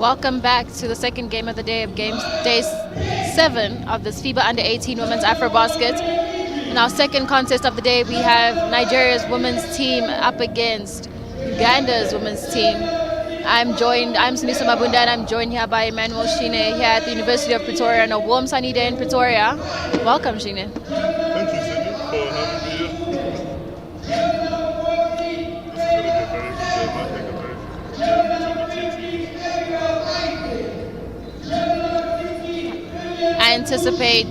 Welcome back to the second game of the day of day 7 of this FIBA U18 Women's AfroBasket. In our second contest of the day, we have Nigeria's women's team up against Uganda's women's team. I'm Sunisa Mabunda, and I'm joined here by Emmanuel Shine here at the University of Pretoria on a warm sunny day in Pretoria. Welcome, Shine. Thank you, Cindy, for having me here. I anticipate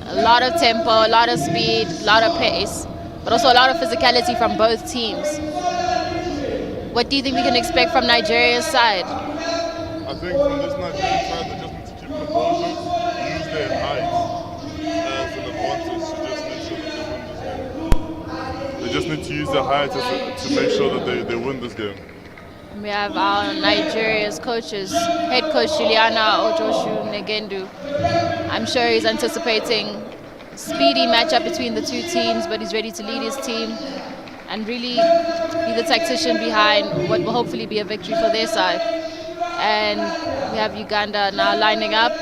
a lot of tempo, a lot of speed, a lot of pace, but also a lot of physicality from both teams. What do you think we can expect from Nigeria's side? I think from this Nigerian side, they just need to keep composure, use their height as an advantage to just make sure that they win this game. They just need to use their height to make sure that they win this game. We have our Nigeria's head coach Juliana Ojoshu Negendu. I'm sure he's anticipating a speedy matchup between the two teams, but he's ready to lead his team and really be the tactician behind what will hopefully be a victory for their side. And we have Uganda now lining up.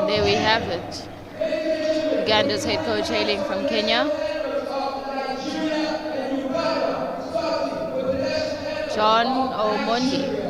There we have it. Uganda's head coach hailing from Kenya. John Omondi.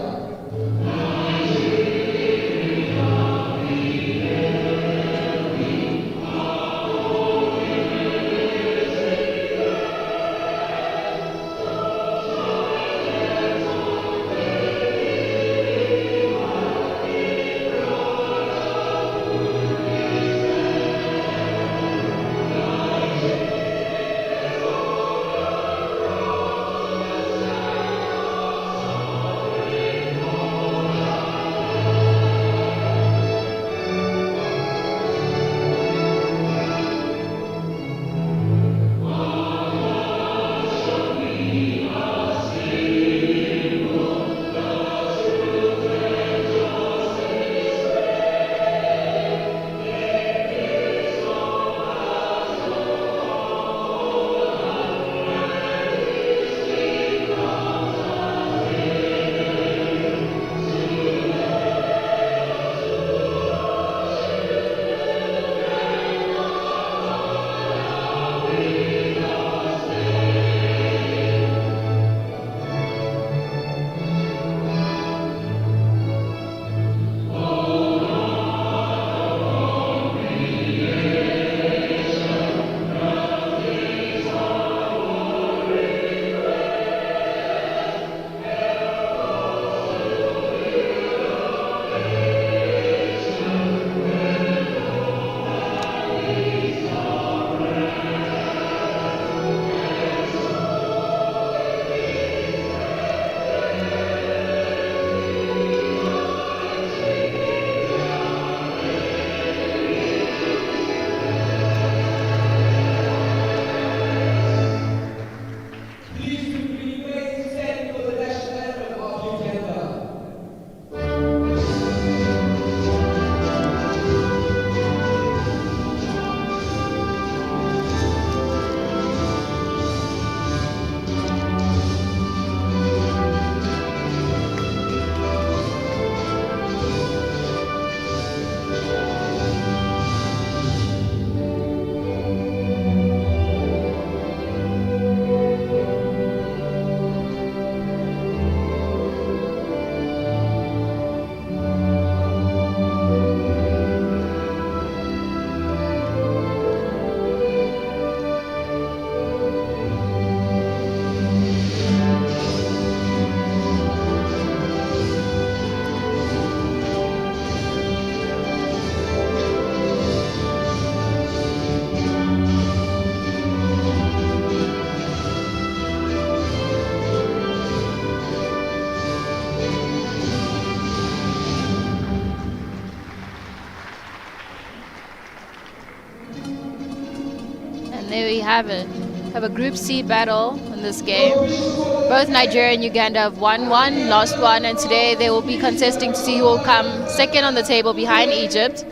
have it. We have a Group C battle in this game. Both Nigeria and Uganda have won one, lost one, and today they will be contesting to see who will come second on the table behind Egypt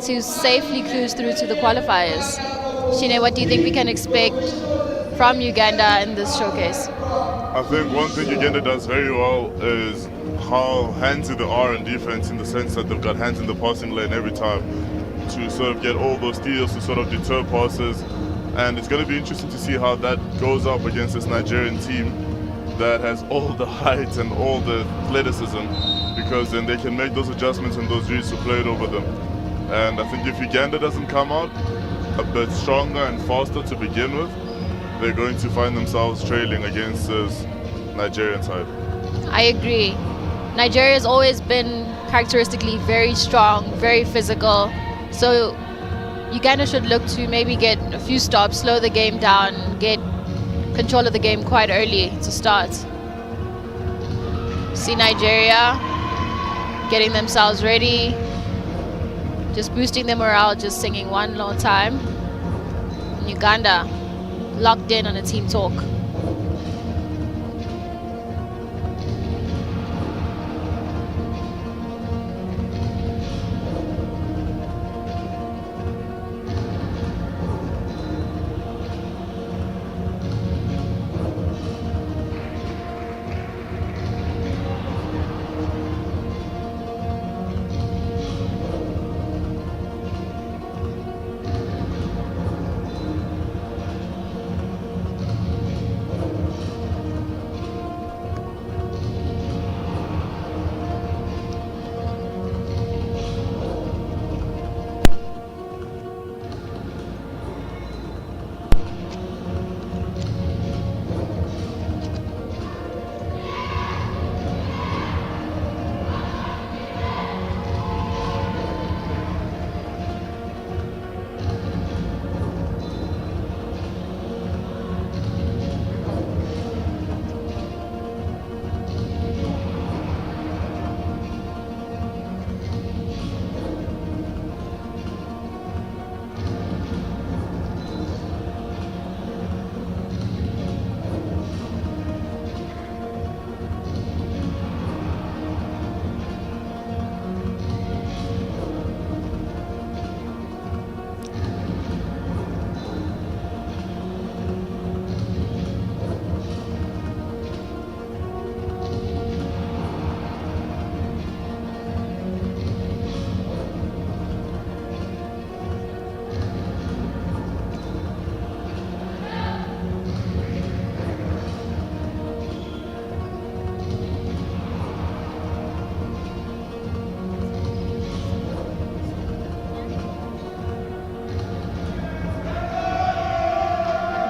to safely cruise through to the qualifiers. Shine, what do you think we can expect from Uganda in this showcase? I think one thing Uganda does very well is how handsy they are in defense, in the sense that they've got hands in the passing lane every time to sort of get all those steals to sort of deter passes. And it's going to be interesting to see how that goes up against this Nigerian team that has all the height and all the athleticism, because then they can make those adjustments and those reads to play it over them. And I think if Uganda doesn't come out a bit stronger and faster to begin with, they're going to find themselves trailing against this Nigerian side. I agree. Nigeria has always been characteristically very strong, very physical. So Uganda should look to maybe get a few stops, slow the game down, get control of the game quite early to start. See Nigeria getting themselves ready, just boosting their morale, just singing one long time. And Uganda locked in on a team talk.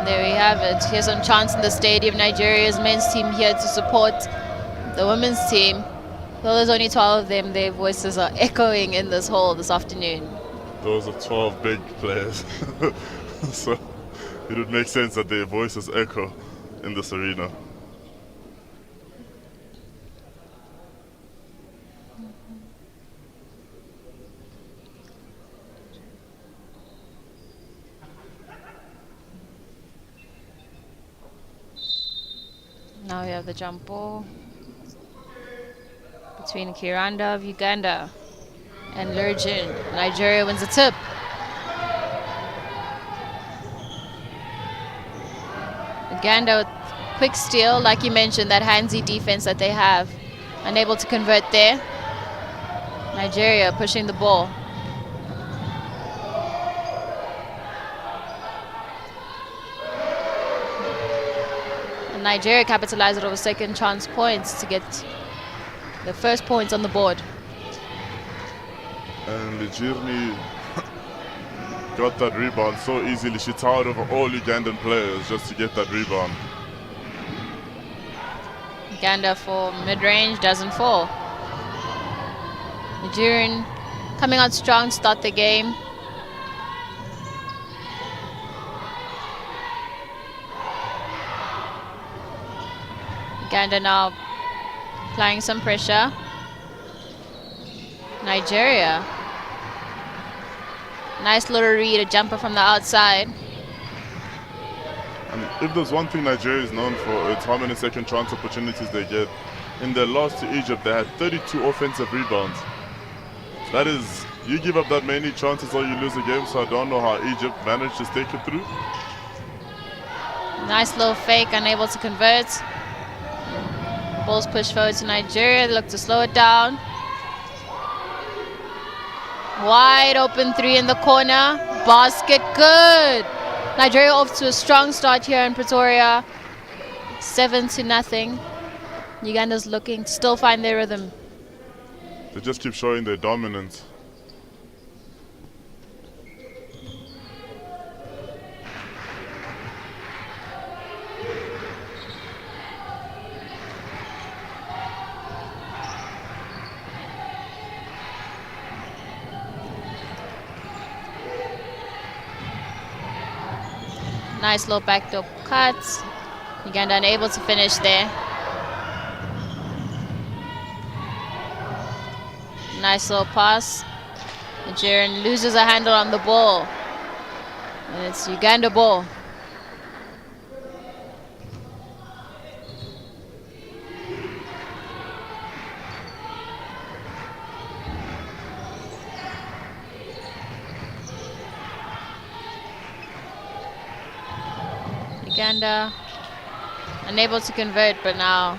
There we have it. Here's some chants in the stadium. Nigeria's men's team here to support the women's team. Though there's only 12 of them, their voices are echoing in this hall this afternoon. Those are 12 big players. So it would make sense that their voices echo in this arena. Now we have the jump ball between Kiranda of Uganda and Lurgin. Nigeria wins the tip. Uganda with quick steal, like you mentioned, that handsy defense that they have. Unable to convert there. Nigeria pushing the ball. Nigeria capitalized over second chance points to get the first points on the board. And Lejirni got that rebound so easily. She towered over all Ugandan players just to get that rebound. Uganda for mid-range, doesn't fall. Nigerian coming out strong to start the game. Uganda now applying some pressure. Nigeria. Nice little read, a jumper from the outside. And if there's one thing Nigeria is known for, it's how many second chance opportunities they get. In their loss to Egypt, they had 32 offensive rebounds. That is, you give up that many chances or you lose a game, so I don't know how Egypt managed to stick it through. Nice little fake, unable to convert. Ball's pushed forward to Nigeria, they look to slow it down. Wide open three in the corner, basket good. Nigeria off to a strong start here in Pretoria, 7-0. Uganda's looking to still find their rhythm. They just keep showing their dominance. Nice low backdoor cut. Uganda unable to finish there. Nice little pass. Nigerian loses a handle on the ball. And it's Uganda ball. Uganda unable to convert, but now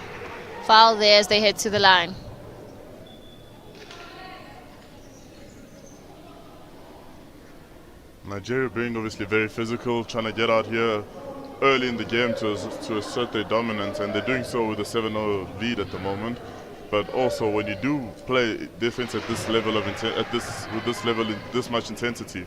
foul there as they head to the line. Nigeria being obviously very physical, trying to get out here early in the game to assert their dominance, and they're doing so with a 7-0 lead at the moment. But also, when you do play defense at this level of this much intensity,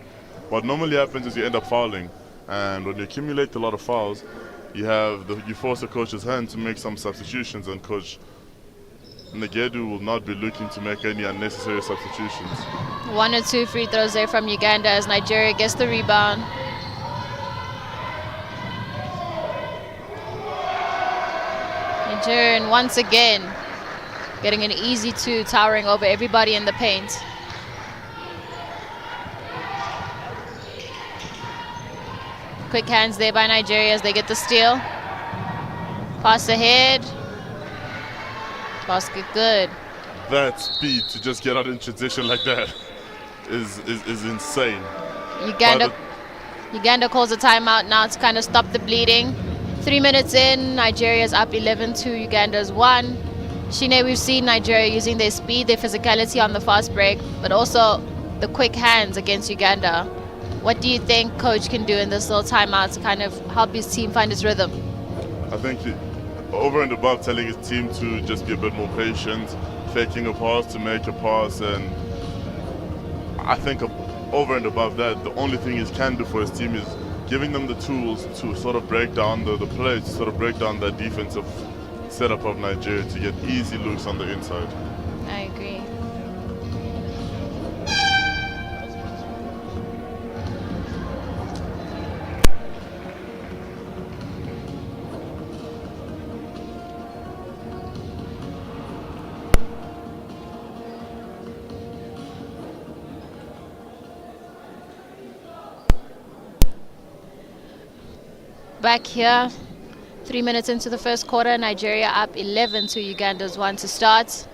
what normally happens is you end up fouling, and when you accumulate a lot of fouls, you force the coach's hand to make some substitutions, and Coach Ngedu will not be looking to make any unnecessary substitutions. 1 or 2 free throws there from Uganda as Nigeria gets the rebound. Nigerian once again getting an easy 2, towering over everybody in the paint. Quick hands there by Nigeria as they get the steal. Pass ahead. Basket good. That speed to just get out in transition like that is insane. Uganda calls a timeout now to kind of stop the bleeding. 3 minutes in, Nigeria's up 11-2, Uganda's 1. Shine, we've seen Nigeria using their speed, their physicality on the fast break, but also the quick hands against Uganda. What do you think Coach can do in this little timeout to kind of help his team find its rhythm? I think over and above telling his team to just be a bit more patient, faking a pass to make a pass, and I think over and above that, the only thing he can do for his team is giving them the tools to sort of break down the play, to sort of break down that defensive setup of Nigeria to get easy looks on the inside. I agree. Back here, 3 minutes into the first quarter, Nigeria up 11 to Uganda's 1 to start.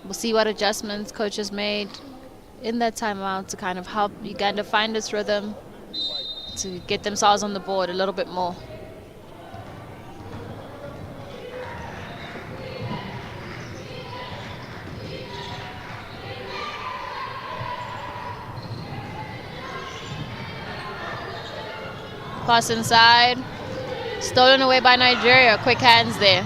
We'll see what adjustments Coach has made in that timeout to kind of help Uganda find its rhythm, to get themselves on the board a little bit more. Pass inside. Stolen away by Nigeria. Quick hands there.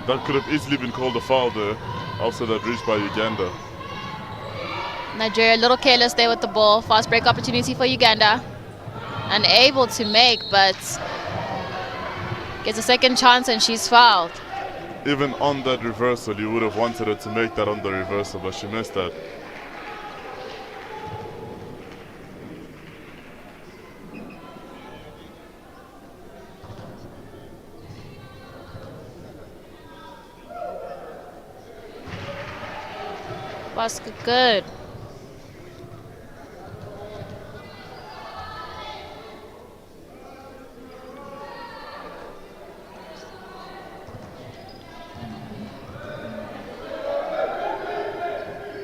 That could have easily been called a foul there. Also that reach by Uganda. Nigeria a little careless there with the ball. Fast break opportunity for Uganda. Unable to make, but gets a second chance and she's fouled. Even on that reversal, you would have wanted her to make that on the reversal, but she missed that. Basket good.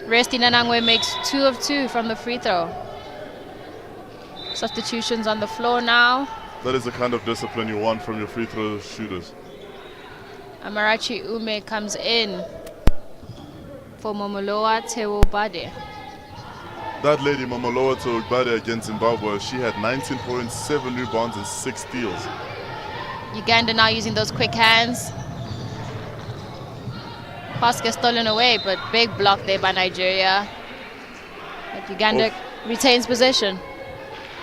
Resti Nanangwe makes 2 of 2 from the free throw. Substitutions on the floor now. That is the kind of discipline you want from your free throw shooters. Amarachi Ume comes in for Momoloa Teobade. That lady, Momoloa Teobade, against Zimbabwe, she had 19.7 rebounds and 6 steals. Uganda now using those quick hands. Pass gets stolen away, but big block there by Nigeria. But Uganda retains possession.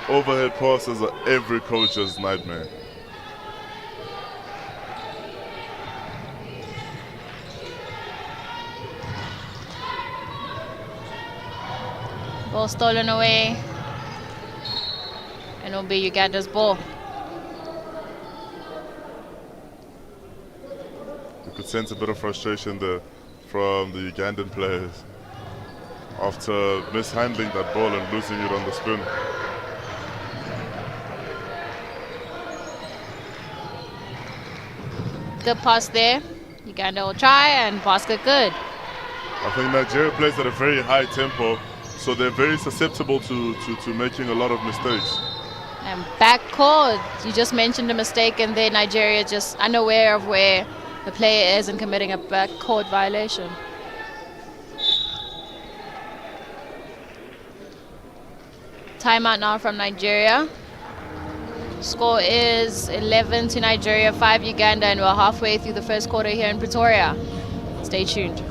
Overhead passes are every coach's nightmare. Ball stolen away. And it'll be Uganda's ball. You could sense a bit of frustration there from the Ugandan players after mishandling that ball and losing it on the spin. Good pass there. Uganda will try and basket good. I think Nigeria plays at a very high tempo, so they're very susceptible to making a lot of mistakes. And backcourt, you just mentioned a mistake, and then Nigeria just unaware of where the player is and committing a backcourt violation. Timeout now from Nigeria. Score is 11 to Nigeria, 5 Uganda, and we're halfway through the first quarter here in Pretoria. Stay tuned.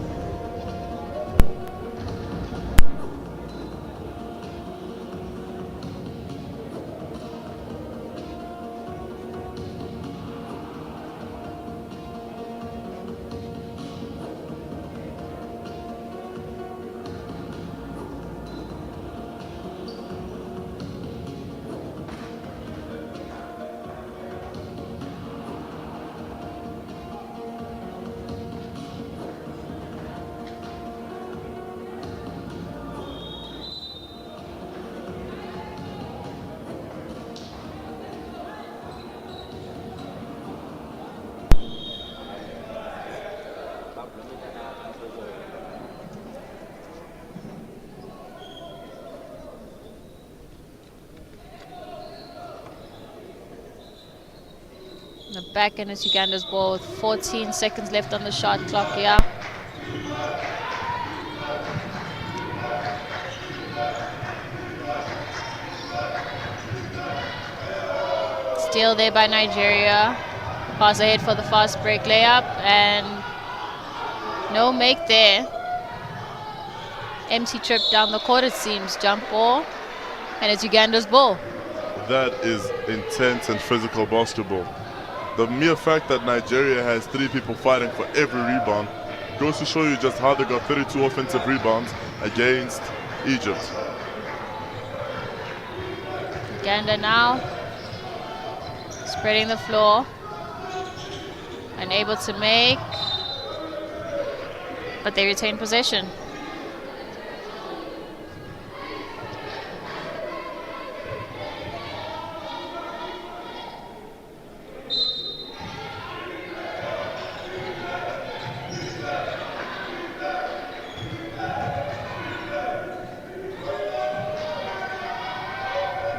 The back end is Uganda's ball with 14 seconds left on the shot clock here. Steal there by Nigeria. Pass ahead for the fast break layup, and no make there. Empty trip down the court, it seems. Jump ball, and it's Uganda's ball. That is intense and physical basketball. The mere fact that Nigeria has 3 people fighting for every rebound goes to show you just how they got 32 offensive rebounds against Egypt. Uganda now spreading the floor, unable to make, but they retain possession.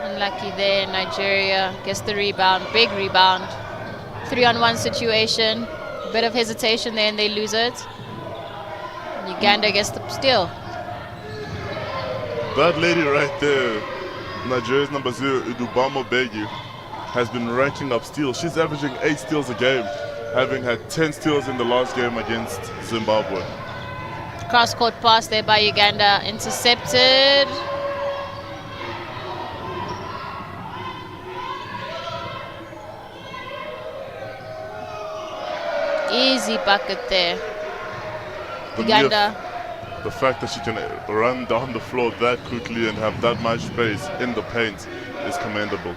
Unlucky there, Nigeria gets the rebound, big rebound. 3-on-1 situation, a bit of hesitation there and they lose it. Uganda gets the steal. That lady right there, Nigeria's number 0, Idubamo Begi, has been ranking up steals. She's averaging 8 steals a game, having had 10 steals in the last game against Zimbabwe. Cross-court pass there by Uganda, intercepted. Easy bucket there. Uganda. The fact that she can run down the floor that quickly and have that much space in the paint is commendable.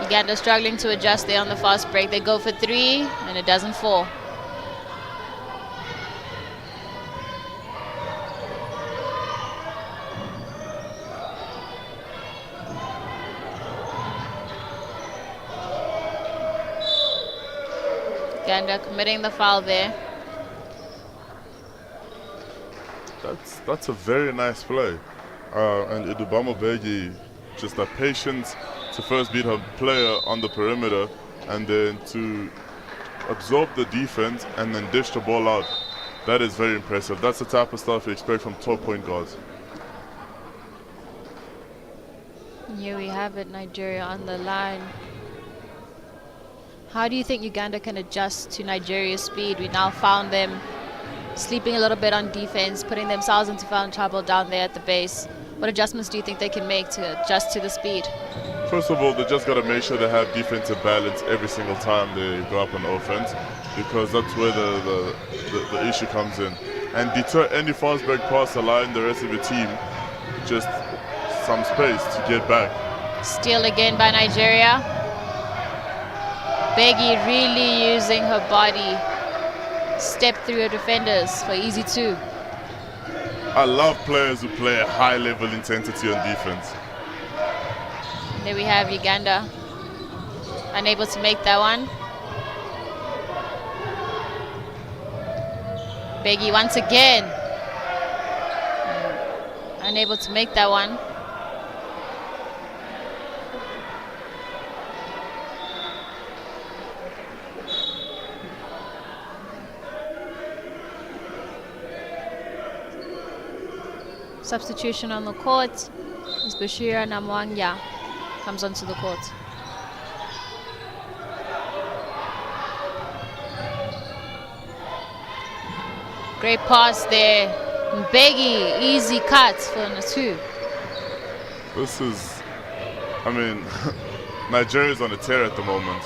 Uganda struggling to adjust there on the fast break. They go for 3 and it doesn't fall. Uganda committing the foul there. That's a very nice play. And Idubamo Begi, just the patience to first beat her player on the perimeter and then to absorb the defense and then dish the ball out. That is very impressive. That's the type of stuff you expect from top point guards. Here we have it, Nigeria on the line. How do you think Uganda can adjust to Nigeria's speed? We now found them sleeping a little bit on defense, putting themselves into foul trouble down there at the base. What adjustments do you think they can make to adjust to the speed? First of all, they just got to make sure they have defensive balance every single time they go up on offense, because that's where the issue comes in. And deter any fast break pass, allowing the rest of the team just some space to get back. Steal again by Nigeria. Begi really using her body. Step through her defenders for easy two. I love players who play a high level intensity on defense. And there we have Uganda. Unable to make that one. Begi once again. Unable to make that one. Substitution on the court is Bashira Namwanya comes onto the court. Great pass there. Begi, easy cut for the two. This is, I mean, Nigeria's on a tear at the moment.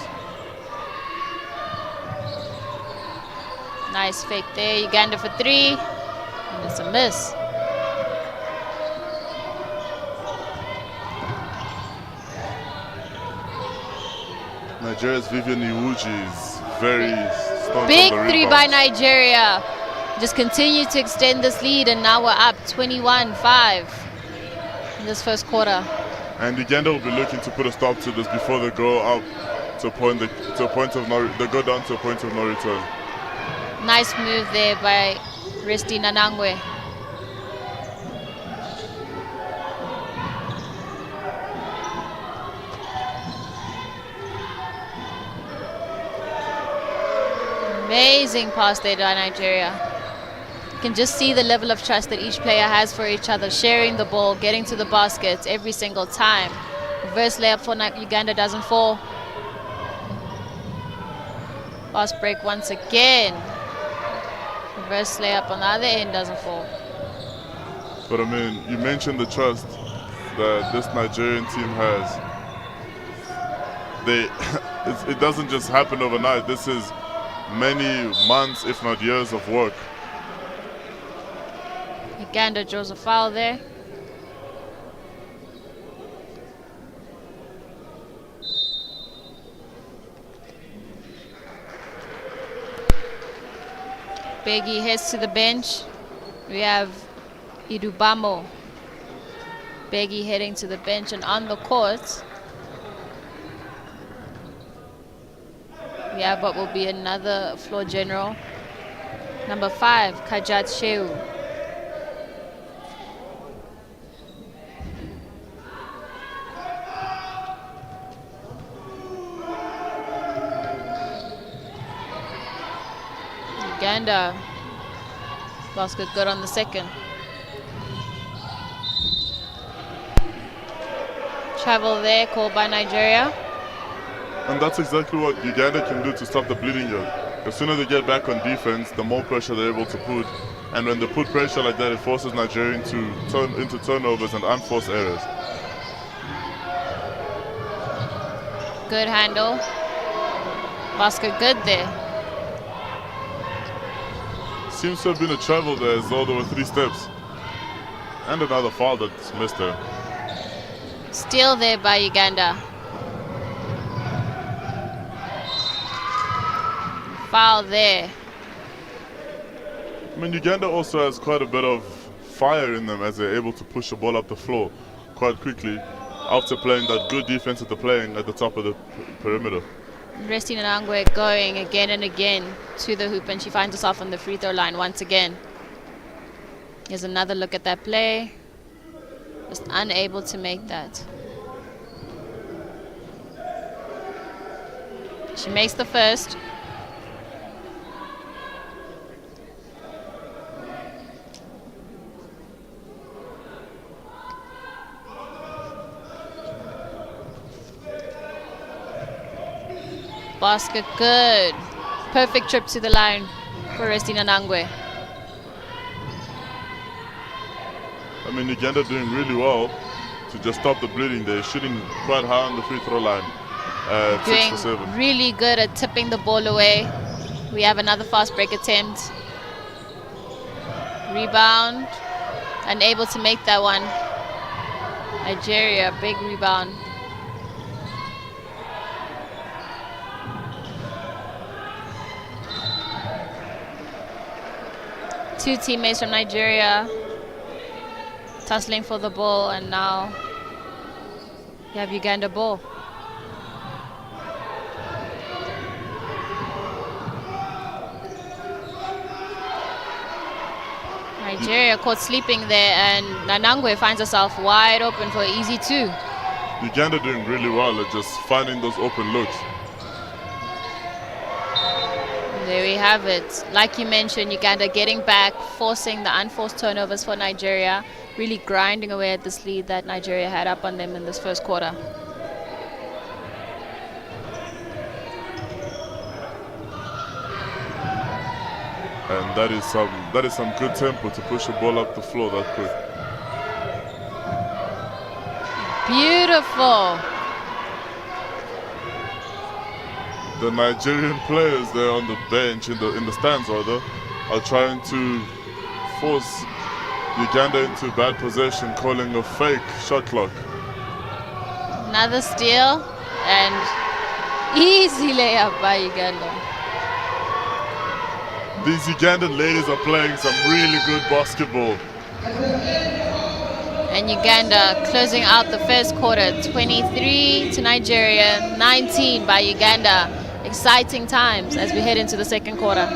Nice fake there. Uganda for three. And it's a miss. Nigeria's Vivian Iwuji is very strong. Big three by Nigeria. Just continue to extend this lead, and now we're up 21-5 in this first quarter. And Uganda will be looking to put a stop to this before they go up to a point of they go down to a point of no return. Nice move there by Resti Nanangwe. Amazing pass there by Nigeria. You can just see the level of trust that each player has for each other, sharing the ball, getting to the basket every single time. Reverse layup for Uganda doesn't fall. Fast break once again. Reverse layup on the other end doesn't fall. But I mean, you mentioned the trust that this Nigerian team has. It doesn't just happen overnight. This is many months, if not years, of work. Uganda draws a foul there. Begi heads to the bench. We have Idubamo. Begi heading to the bench, and on the court we have what will be another floor general. Number 5, Kajat Sheu. Uganda. Basket good on the second. Travel there, called by Nigeria. And that's exactly what Uganda can do to stop the bleeding here. The sooner they get back on defense, the more pressure they're able to put. And when they put pressure like that, it forces Nigeria to turn into turnovers and unforced errors. Good handle. Basket good there. Seems to have been a travel there as though there were 3 steps. And another foul that's missed there. Steal there by Uganda. Foul there. I mean, Uganda also has quite a bit of fire in them as they're able to push the ball up the floor quite quickly after playing that good defense that they're playing at the top of the perimeter. Resti Nanangwe going again and again to the hoop, and she finds herself on the free throw line once again. Here's another look at that play. Just unable to make that. She makes the first. Basket good. Perfect trip to the line for Restina Nangwe. I mean, Uganda doing really well to just stop the bleeding. They're shooting quite high on the free throw line. 6 for 7. Really good at tipping the ball away. We have another fast break attempt. Rebound. Unable to make that one. Nigeria, big rebound. Two teammates from Nigeria tussling for the ball, and now you have Uganda ball. Nigeria caught sleeping there, and Nanangwe finds herself wide open for an easy 2. Uganda doing really well at just finding those open looks. There we have it. Like you mentioned, Uganda getting back, forcing the unforced turnovers for Nigeria, really grinding away at this lead that Nigeria had up on them in this first quarter. And that is some good tempo to push the ball up the floor that quick. Beautiful. The Nigerian players there on the bench, in the stands rather, are trying to force Uganda into bad possession, calling a fake shot clock. Another steal and easy layup by Uganda. These Ugandan ladies are playing some really good basketball. And Uganda closing out the first quarter, 23 to Nigeria, 19 by Uganda. Exciting times as we head into the second quarter.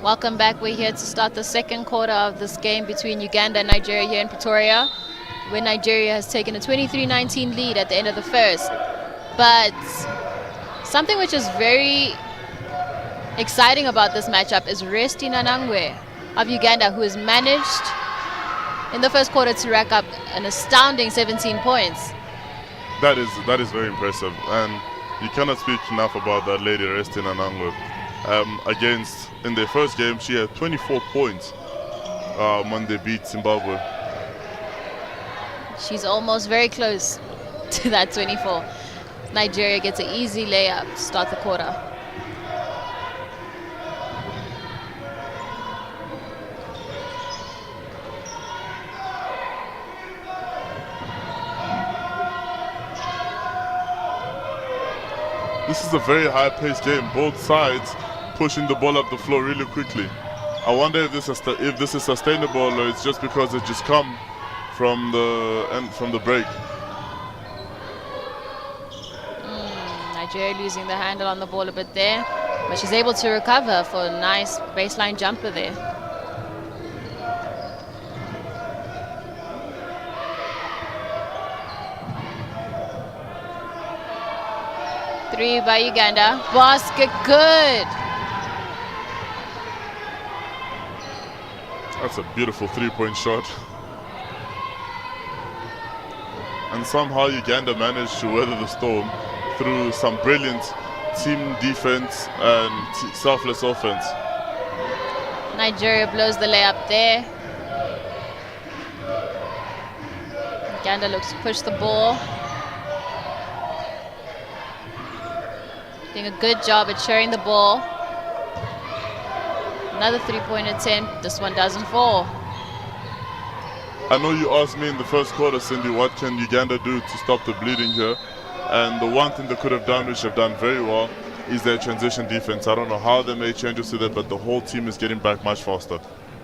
Welcome back. We're here to start the second quarter of this game between Uganda and Nigeria here in Pretoria, where Nigeria has taken a 23-19 lead at the end of the first. But something which is very exciting about this matchup is Resti Nanangwe of Uganda, who has managed in the first quarter to rack up an astounding 17 points. That is very impressive, and you cannot speak enough about that lady Resti Nanangwe. In their first game, she had 24 points when they beat Zimbabwe. She's almost very close to that 24. Nigeria gets an easy layup to start the quarter. This is a very high-paced game. Both sides pushing the ball up the floor really quickly. I wonder if this is sustainable, or it's just because it just come from the break. Nigeria losing the handle on the ball a bit there, but she's able to recover for a nice baseline jumper there. Three by Uganda. Basket good. That's a beautiful three-point shot. And somehow Uganda managed to weather the storm through some brilliant team defense and selfless offense. Nigeria blows the layup there. Uganda looks to push the ball. Doing a good job at sharing the ball. Another three-point attempt. This one doesn't fall. I know you asked me in the first quarter, Cindy, what can Uganda do to stop the bleeding here? And the one thing they could have done, which they've done very well, is their transition defense. I don't know how they made changes to that, but the whole team is getting back much faster.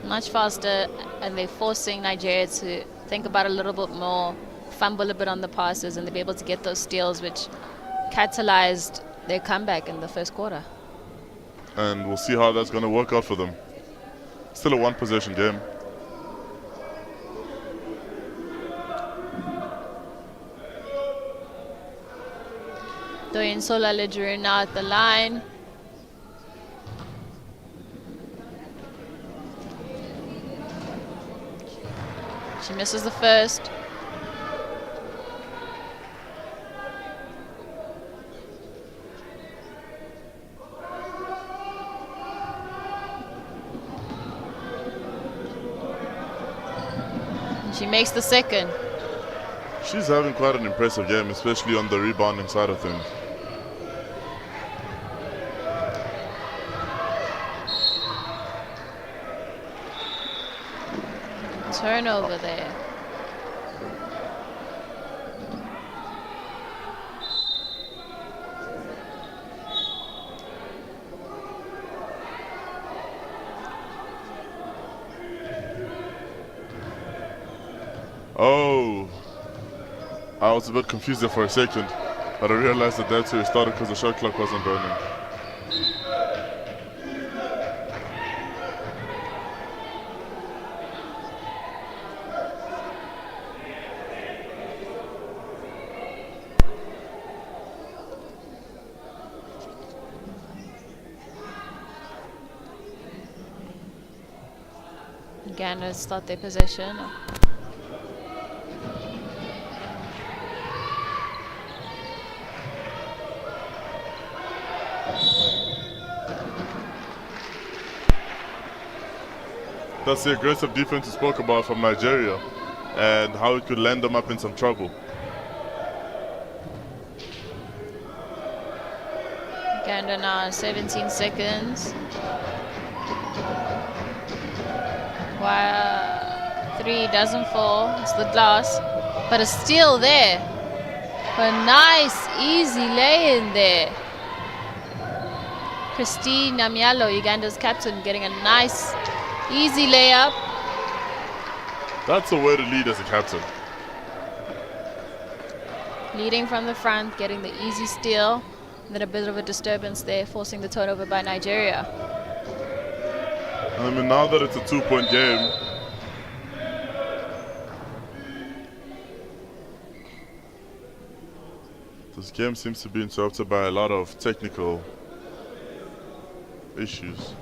Much faster, and they're forcing Nigeria to think about a little bit more, fumble a bit on the passes, and they'll be able to get those steals, which catalyzed their comeback in the first quarter. And we'll see how that's going to work out for them. Still a one-possession game. Doyinsola Ledru now at the line. She misses the first. And she makes the second. She's having quite an impressive game, especially on the rebounding side of things. Turnover there. Oh, I was a bit confused there for a second, but I realized that that's where it started because the shot clock wasn't burning. Uganda start their possession. That's the aggressive defense you spoke about from Nigeria and how it could land them up in some trouble. Uganda now 17 seconds. Wow, three doesn't fall. It's the glass, but a steal there. A nice, easy lay-in there. Christine Namyalo, Uganda's captain, getting a nice, easy layup. That's a way to lead as a captain. Leading from the front, getting the easy steal. And then a bit of a disturbance there, forcing the turnover by Nigeria. I mean, now that it's a two-point game, this game seems to be interrupted by a lot of technical issues.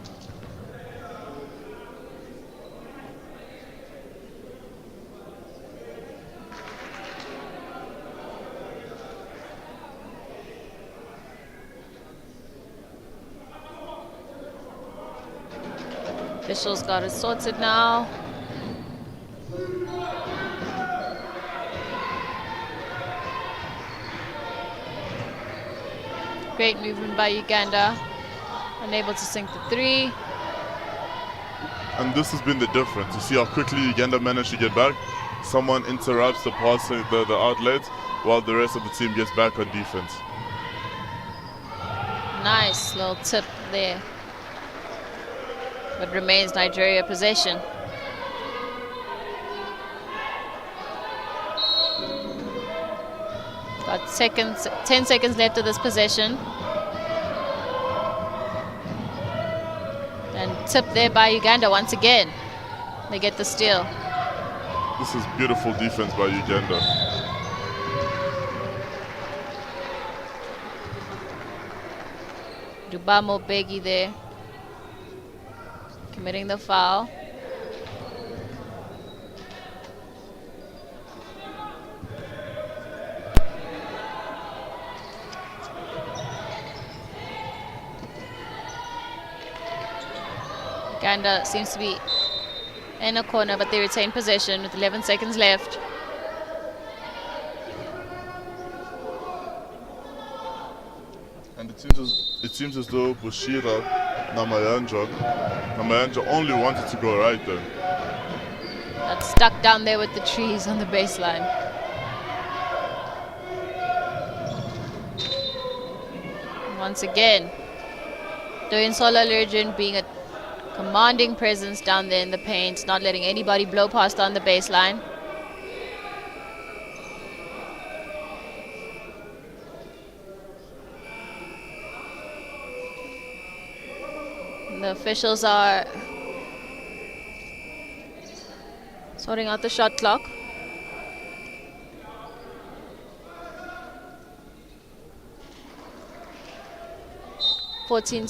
Officials got it sorted now. Great movement by Uganda. Unable to sink the three. And this has been the difference. You see how quickly Uganda managed to get back. Someone interrupts the passing, the outlet, while the rest of the team gets back on defense. Nice little tip there. But remains Nigeria possession. Got 10 seconds left of this possession. And tip there by Uganda once again. They get the steal. This is beautiful defense by Uganda. Dubamo Begi there. Committing the foul. Uganda seems to be in a corner, but they retain possession with 11 seconds left. And it seems as though Bushira Namayanja only wanted to go right there. That's stuck down there with the trees on the baseline. Once again, Doyinsola Lurgin being a commanding presence down there in the paint, not letting anybody blow past on the baseline. And the officials are sorting out the shot clock. Fourteen.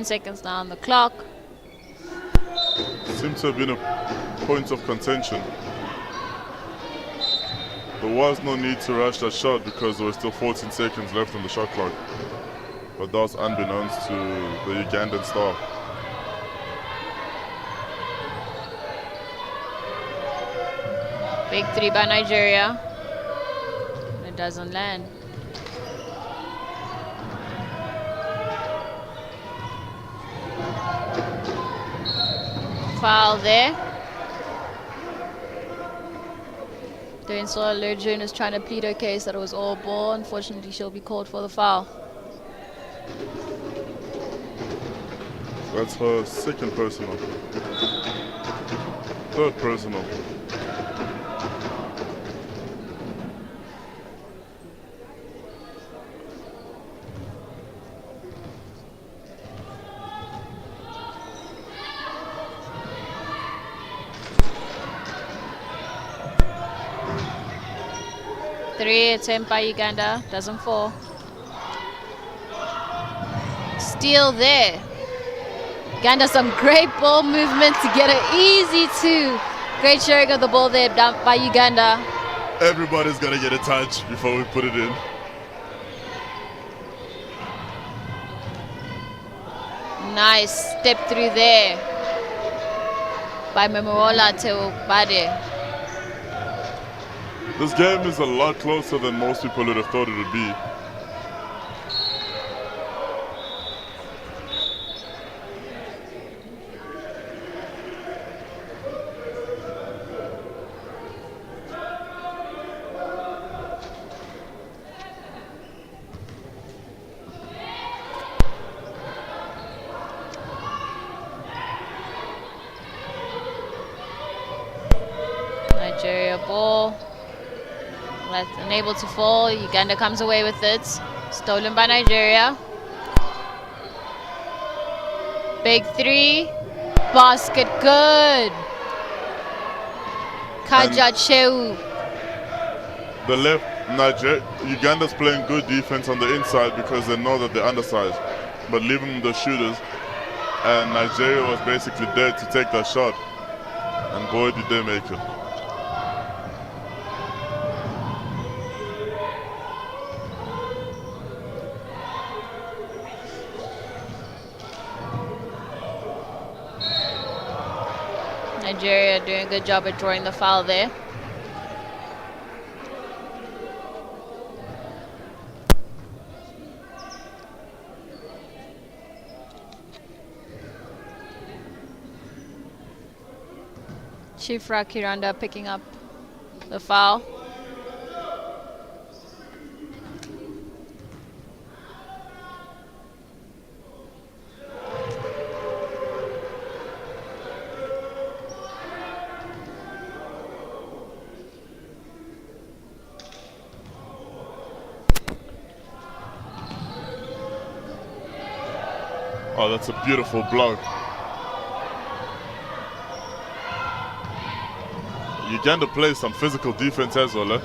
Seconds now on the clock. Seems to have been a point of contention. There was no need to rush that shot because there were still 14 seconds left on the shot clock. But that was unbeknownst to the Ugandan star. Big three by Nigeria. It doesn't land. Foul there. Doyinsola Lurgin is trying to plead her case that it was all ball. Unfortunately, she'll be called for the foul. That's her second personal. Third personal. Three attempt by Uganda, doesn't fall. Steal there. Uganda some great ball movement to get an easy two. Great sharing of the ball there by Uganda. Everybody's gonna get a touch before we put it in. Nice step through there by Memorola Teobade. This game is a lot closer than most people would have thought it would be. Nigeria ball. Unable to fall. Uganda comes away with it. Stolen by Nigeria. Big three. Basket good. Kaja Cheu. The left, Uganda's playing good defense on the inside because they know that they're undersized. But leaving the shooters, and Nigeria was basically dead to take that shot. And boy, did they make it. Nigeria doing a good job at drawing the foul there. Chifra Kiranda picking up the foul. Oh, that's a beautiful block. Uganda plays some physical defense as well.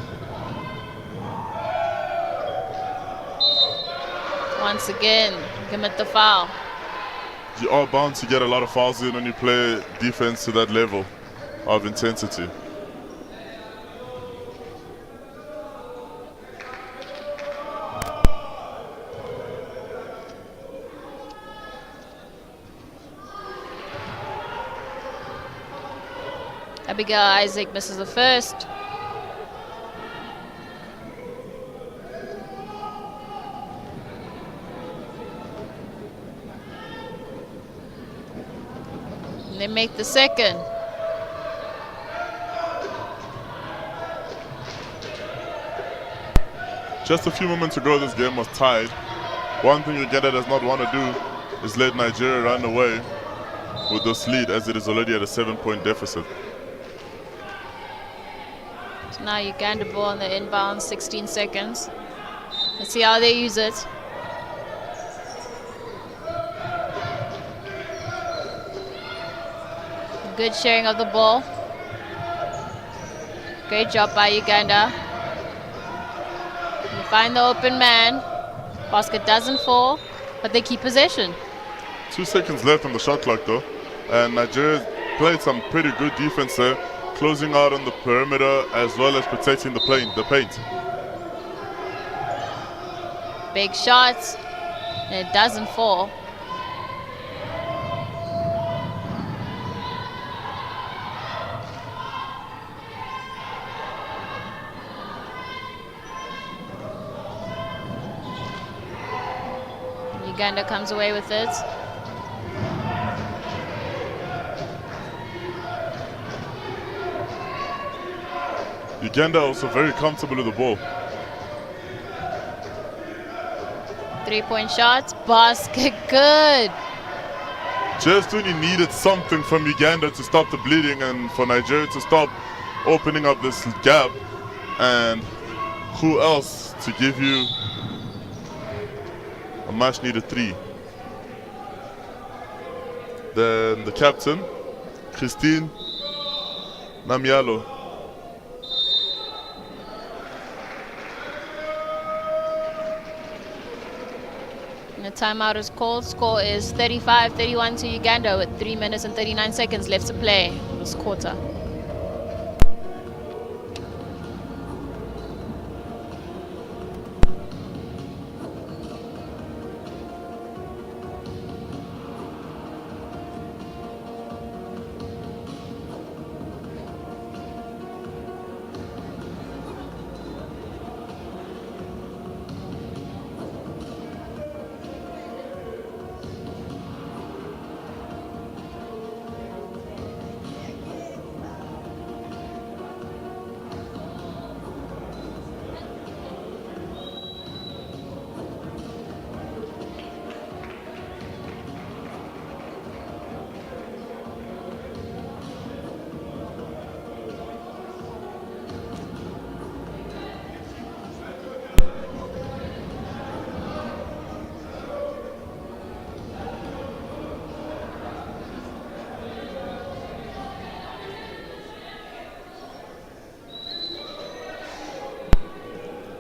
Once again, commit the foul. You are bound to get a lot of fouls in when you play defense to that level of intensity. Abigail Isaac misses the first. And they make the second. Just a few moments ago, this game was tied. One thing Uganda does not want to do is let Nigeria run away with this lead, as it is already at a 7-point deficit. So now Uganda ball on the inbound, 16 seconds. Let's see how they use it. Good sharing of the ball. Great job by Uganda. They find the open man. Basket doesn't fall, but they keep possession. 2 seconds left on the shot clock though, and Nigeria played some pretty good defense there, closing out on the perimeter as well as protecting the paint. Big shots, and it doesn't fall. Uganda comes away with it. Uganda also very comfortable with the ball. 3-point shots, basket, good. Just when you needed something from Uganda to stop the bleeding and for Nigeria to stop opening up this gap, and who else to give you a much needed 3. Then the captain, Christine Namialo. And the timeout is called. Score is 35-31 to Uganda with 3 minutes and 39 seconds left to play in this quarter.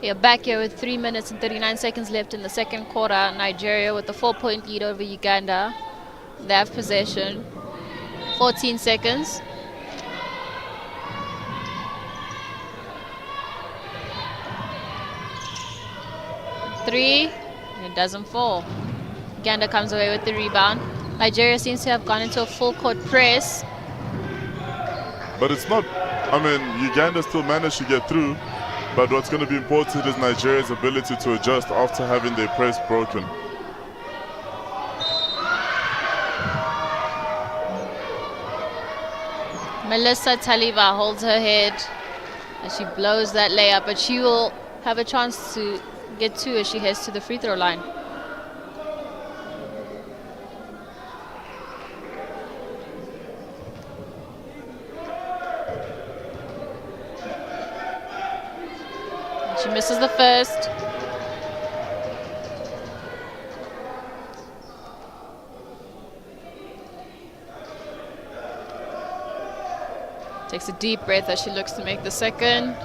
We are back here with 3 minutes and 39 seconds left in the second quarter. Nigeria with a 4-point lead over Uganda. They have possession. 14 seconds. Three, and it doesn't fall. Uganda comes away with the rebound. Nigeria seems to have gone into a full court press. But it's not, I mean, Uganda still managed to get through, but what's going to be important is Nigeria's ability to adjust after having their press broken. Melissa Taliva holds her head as she blows that layup, but she will have a chance to get two as she heads to the free throw line. She misses the first. Takes a deep breath as she looks to make the second.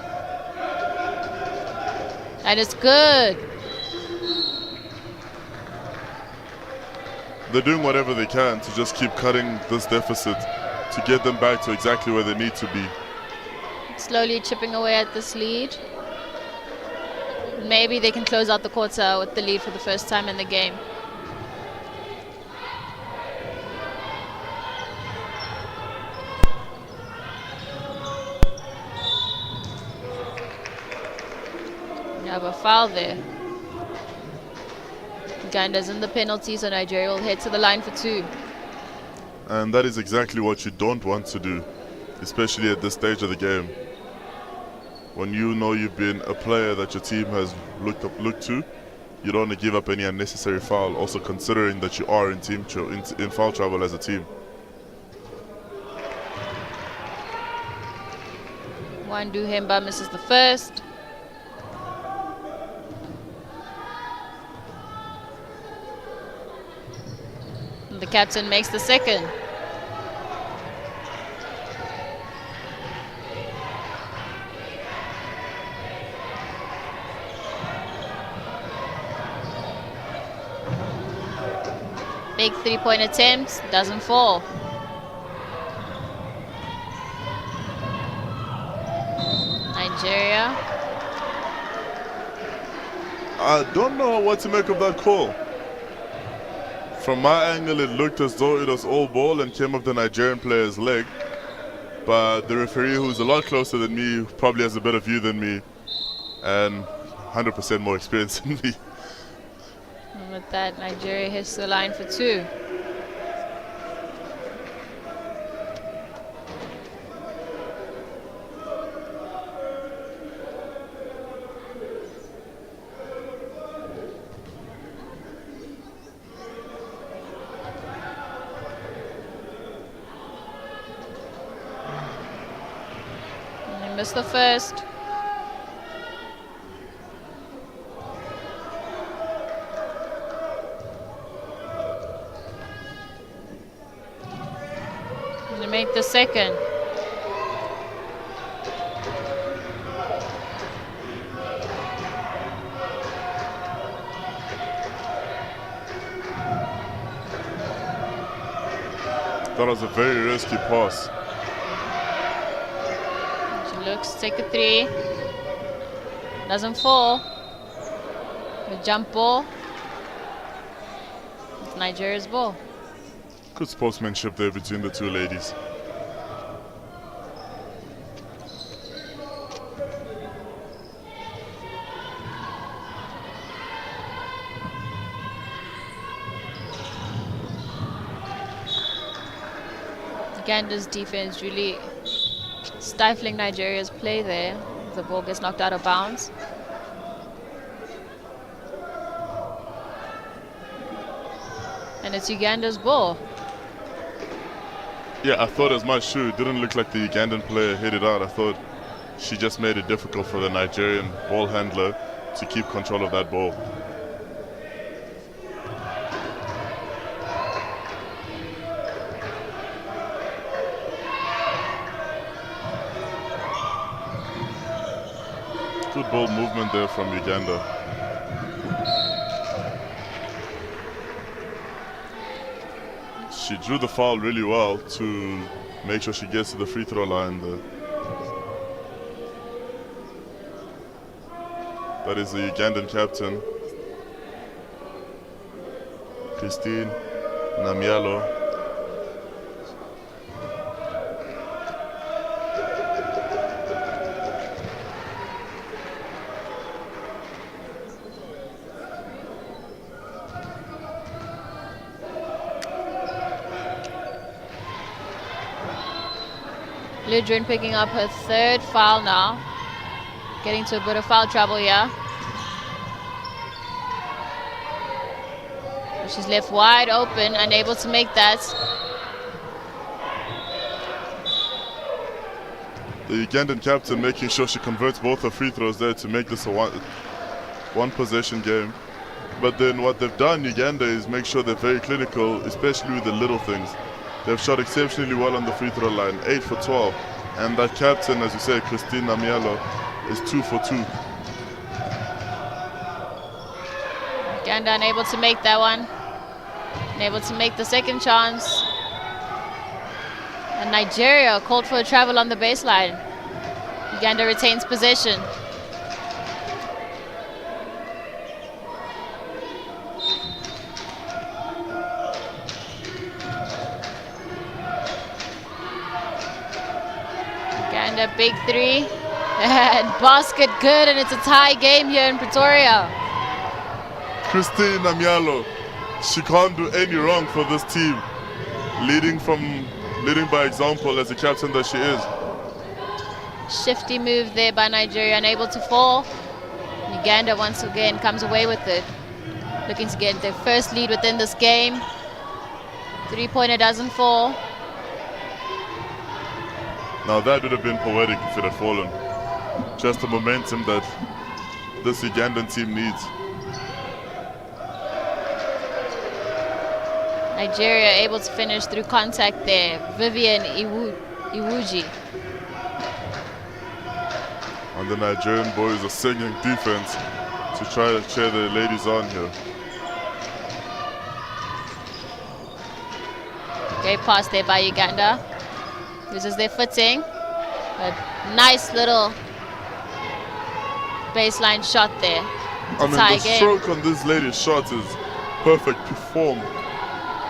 And it's good. They're doing whatever they can to just keep cutting this deficit to get them back to exactly where they need to be. Slowly chipping away at this lead. Maybe they can close out the quarter with the lead for the first time in the game. We have a foul there. Uganda's in the penalty, so Nigeria will head to the line for two. And that is exactly what you don't want to do, especially at this stage of the game. When you know you've been a player that your team has looked to, you don't want to give up any unnecessary foul, also considering that you are in foul trouble as a team. Wandu Hemba misses the first. And the captain makes the second. Big three-point attempt, doesn't fall. Nigeria. I don't know what to make of that call. From my angle, it looked as though it was all ball and came off the Nigerian player's leg. But the referee, who's a lot closer than me, probably has a better view than me and 100% more experience than me. And with that, Nigeria hits the line for two. And they missed the first. Make the second. That was a very risky pass. She looks to take a three. Doesn't fall. The jump ball. It's Nigeria's ball. Good sportsmanship there between the two ladies. Uganda's defense really stifling Nigeria's play there. The ball gets knocked out of bounds. And it's Uganda's ball. Yeah, I thought as much too. It didn't look like the Ugandan player hit it out. I thought she just made it difficult for the Nigerian ball handler to keep control of that ball. Good ball movement there from Uganda. She drew the foul really well to make sure she gets to the free throw line there. That is the Ugandan captain, Christine Namyalo. Ludrin picking up her third foul now. Getting to a bit of foul trouble here. She's left wide open, unable to make that. The Ugandan captain making sure she converts both her free throws there to make this a one possession game. But then what they've done, Uganda, is make sure they're very clinical, especially with the little things. They've shot exceptionally well on the free throw line, 8 for 12. And that captain, as you say, Christina Mialo, is 2 for 2. Uganda unable to make that one. Unable to make the second chance. And Nigeria called for a travel on the baseline. Uganda retains possession. Uganda big three. And basket good, and it's a tie game here in Pretoria. Christina Mialo, she can't do any wrong for this team. Leading by example as the captain that she is. Shifty move there by Nigeria, unable to fall. Uganda once again comes away with it. Looking to get their first lead within this game. Three-pointer doesn't fall. Now that would have been poetic if it had fallen. Just the momentum that this Ugandan team needs. Nigeria able to finish through contact there. Vivian Iwuji. And the Nigerian boys are singing defense to try to cheer the ladies on here. Great pass there by Uganda. Loses their footing. A nice little baseline shot there. I mean, the stroke on this lady's shot is perfectly formed.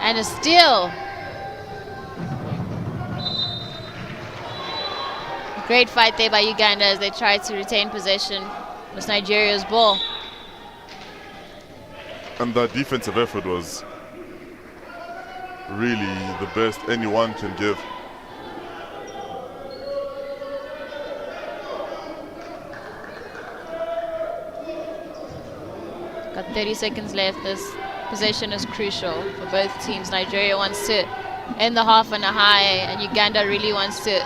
And a steal. Great fight there by Uganda as they try to retain possession. It was Nigeria's ball. And that defensive effort was really the best anyone can give. Got 30 seconds left. This possession is crucial for both teams. Nigeria wants to end the half on a high, and Uganda really wants to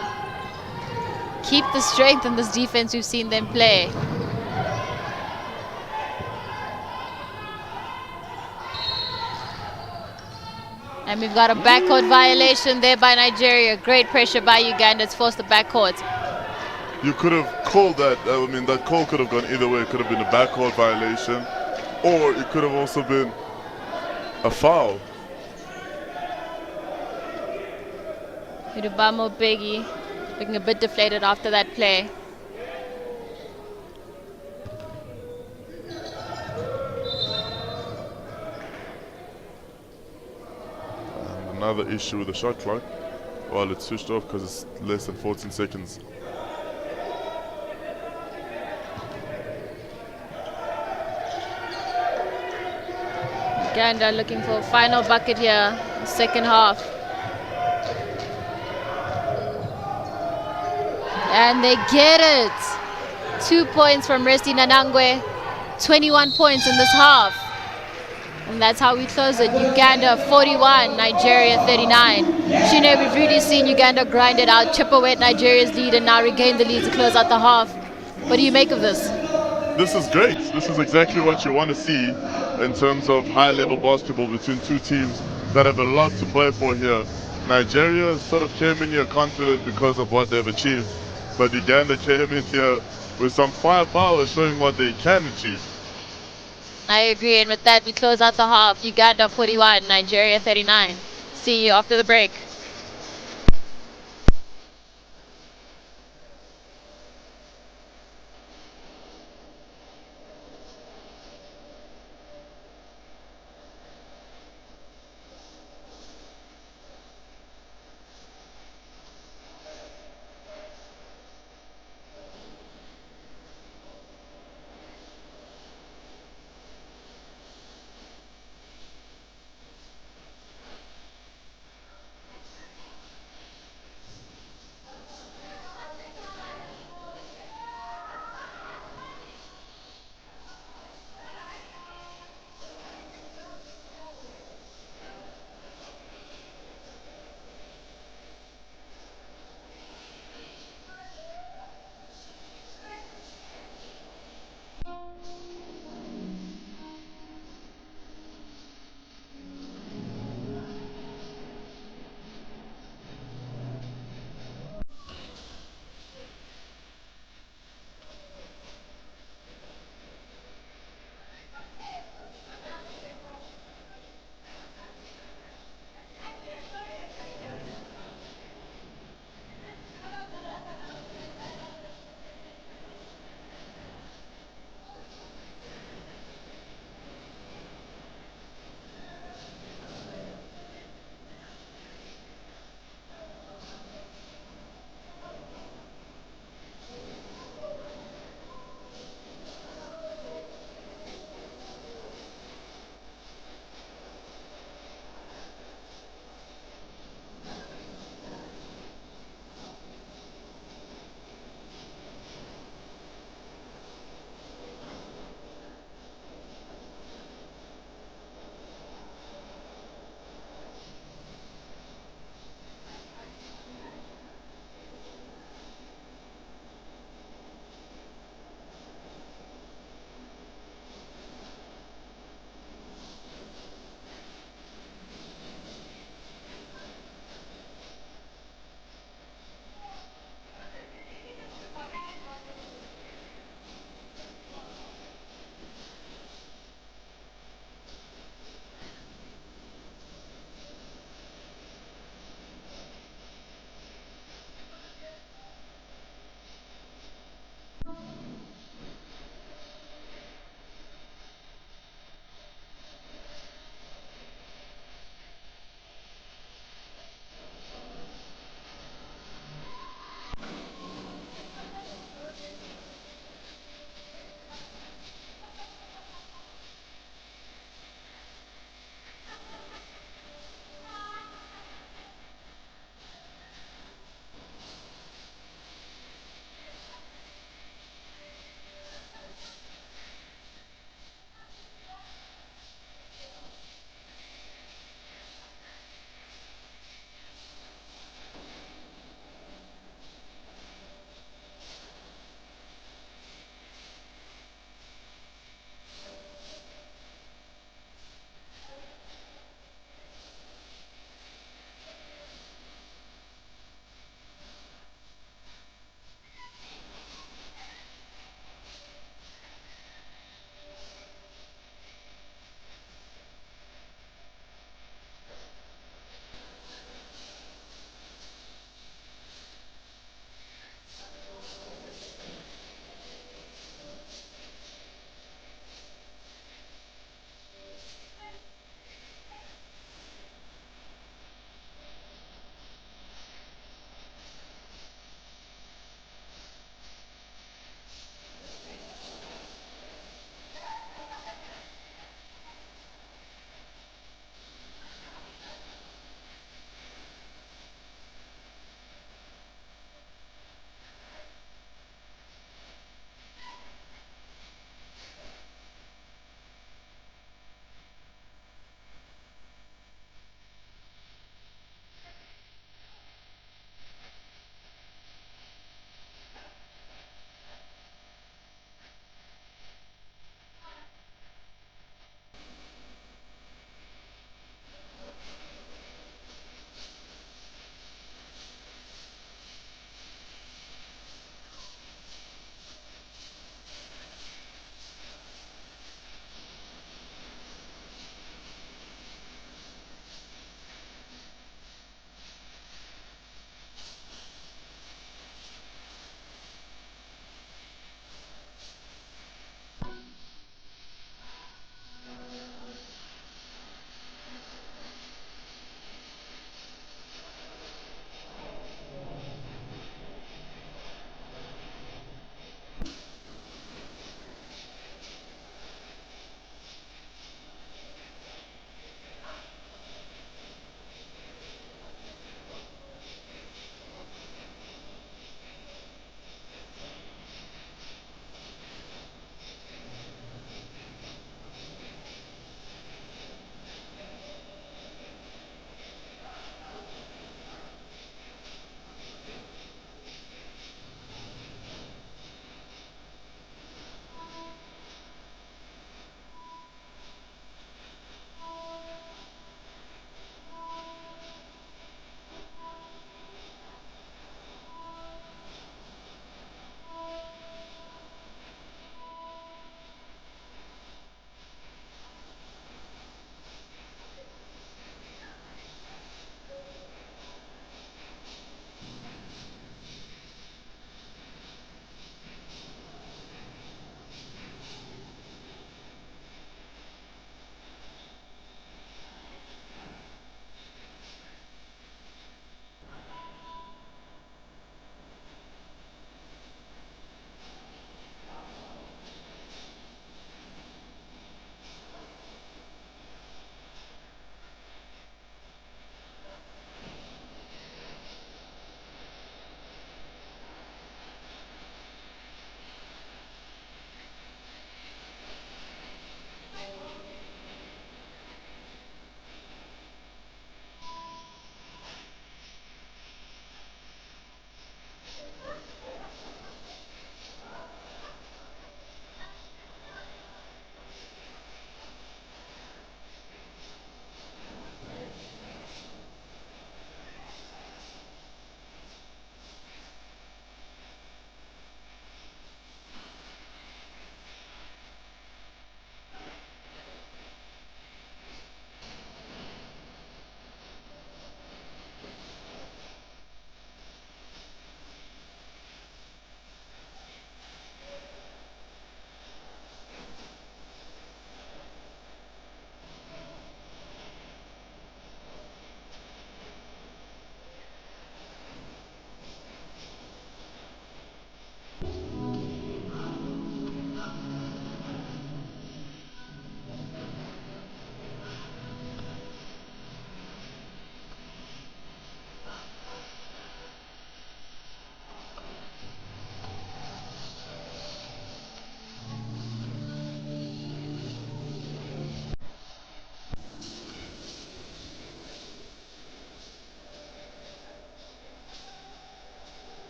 keep the strength in this defense we've seen them play. And we've got a backcourt violation there by Nigeria. Great pressure by Uganda to force the backcourt. You could have called that. I mean, that call could have gone either way. It could have been a backcourt violation, or it could have also been a foul. Udubamo Biggie looking a bit deflated after that play. And another issue with the shot clock. Well, it's switched off because it's less than 14 seconds. Uganda looking for a final bucket here, second half. And they get it. 2 points from Resti Nanangwe. 21 points in this half. And that's how we close it. Uganda 41, Nigeria 39. Shine, we've really seen Uganda grind it out, chip away at Nigeria's lead, and now regain the lead to close out the half. What do you make of this? This is great. This is exactly what you want to see in terms of high-level basketball between two teams that have a lot to play for here. Nigeria sort of came in here confident because of what they've achieved, but Uganda came in here with some firepower showing what they can achieve. I agree, and with that we close out the half. Uganda 41, Nigeria 39. See you after the break.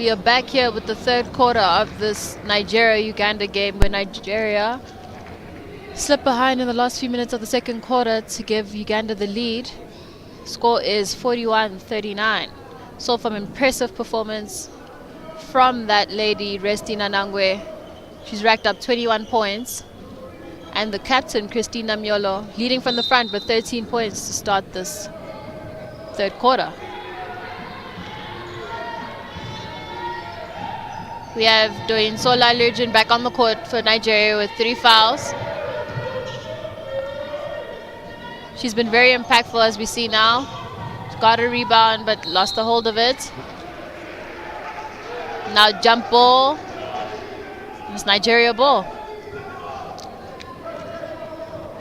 We are back here with the third quarter of this Nigeria-Uganda game, where Nigeria slipped behind in the last few minutes of the second quarter to give Uganda the lead. Score is 41-39. Saw from impressive performance from that lady, Restina Nangwe. She's racked up 21 points. And the captain, Christina Myolo, leading from the front with 13 points to start this third quarter. We have Doyinsola Lurjin back on the court for Nigeria with 3 fouls. She's been very impactful, as we see now. She's got a rebound but lost the hold of it. Now jump ball. It's Nigeria ball.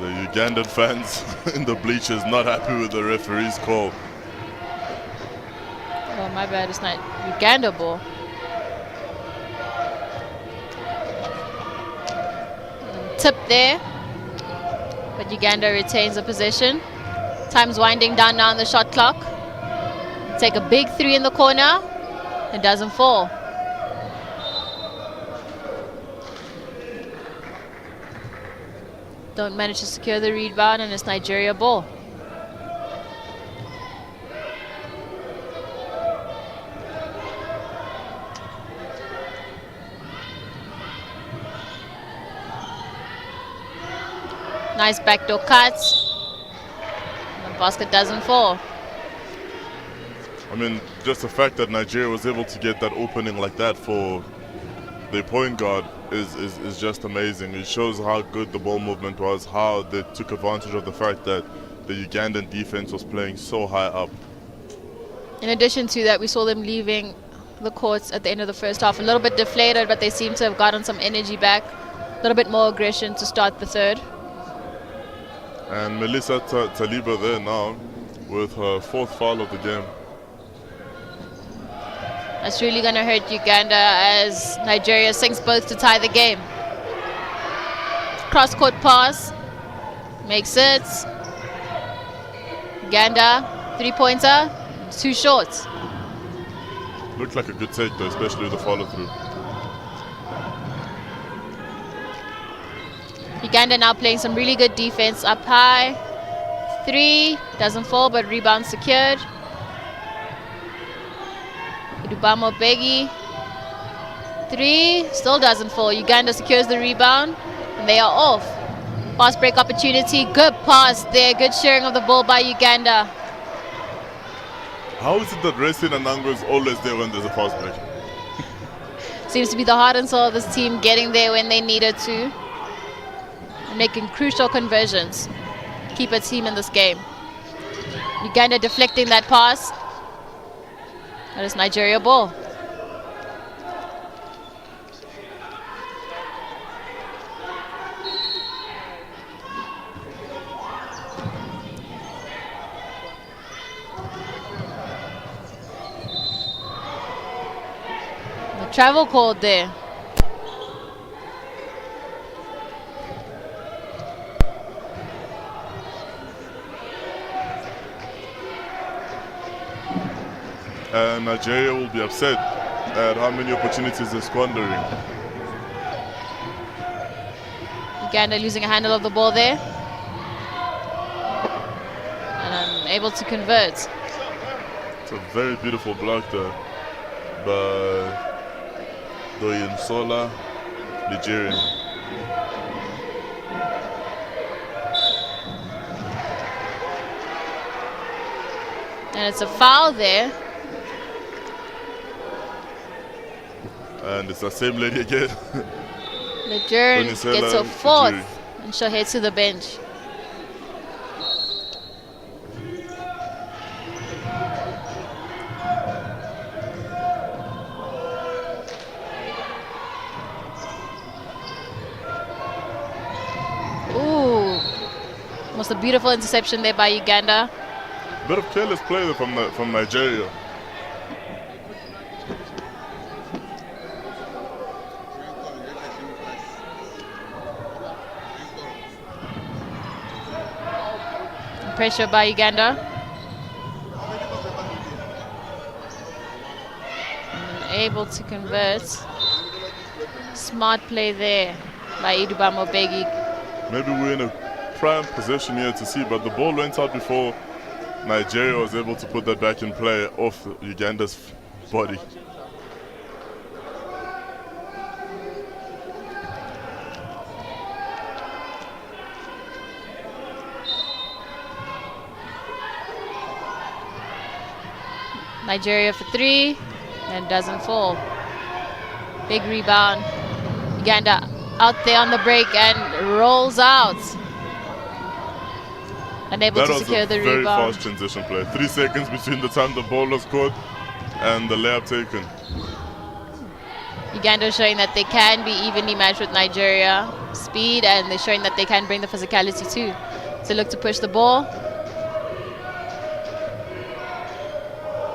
The Ugandan fans in the bleachers not happy with the referee's call. Oh, my bad. It's not Uganda ball. Tip there, but Uganda retains the possession. Time's winding down now on the shot clock. Take a big 3 in the corner. It doesn't fall. Don't manage to secure the rebound, and it's Nigeria ball. Nice backdoor cuts. The basket doesn't fall. I mean, just the fact that Nigeria was able to get that opening like that for the point guard is just amazing. It shows how good the ball movement was, how they took advantage of the fact that the Ugandan defense was playing so high up. In addition to that, we saw them leaving the courts at the end of the first half a little bit deflated, but they seem to have gotten some energy back, a little bit more aggression to start the third. And Melissa Taliba there now with her 4th foul of the game. That's really going to hurt Uganda as Nigeria sinks both to tie the game. Cross-court pass. Makes it. Uganda, 3-pointer. Too short. Looked like a good take though, especially with the follow-through. Uganda now playing some really good defense up high. 3, doesn't fall, but rebound secured. Idubamo Begi. 3, still doesn't fall. Uganda secures the rebound, and they are off. Fast break opportunity, good pass there, good sharing of the ball by Uganda. How is it that Racing and Nango is always there when there's a fast break? Seems to be the heart and soul of this team, getting there when they needed to. Making crucial conversions. Keep a team in this game. Uganda deflecting that pass. That is Nigeria ball. The travel called there. And Nigeria will be upset at how many opportunities they're squandering. Uganda losing a handle of the ball there. And unable to convert. It's a very beautiful block there by Doyinsola, Nigerian. And it's a foul there. And it's the same lady again. Nigerian gets a 4th, and she'll head to the bench. Ooh, almost a beautiful interception there by Uganda. Bit of careless play there from Nigeria. Pressure by Uganda. unable to convert. Smart play there by Idubamo Begi. Maybe we're in a prime position here to see, but the ball went out before Nigeria was able to put that back in play off Uganda's body. Nigeria for 3, and doesn't fall. Big rebound. Uganda out there on the break and rolls out. Unable to secure the Very rebound. fast transition play. 3 seconds between the time the ball was caught and the layup taken. Uganda showing that they can be evenly matched with Nigeria. Speed, and they're showing that they can bring the physicality too. So look to push the ball.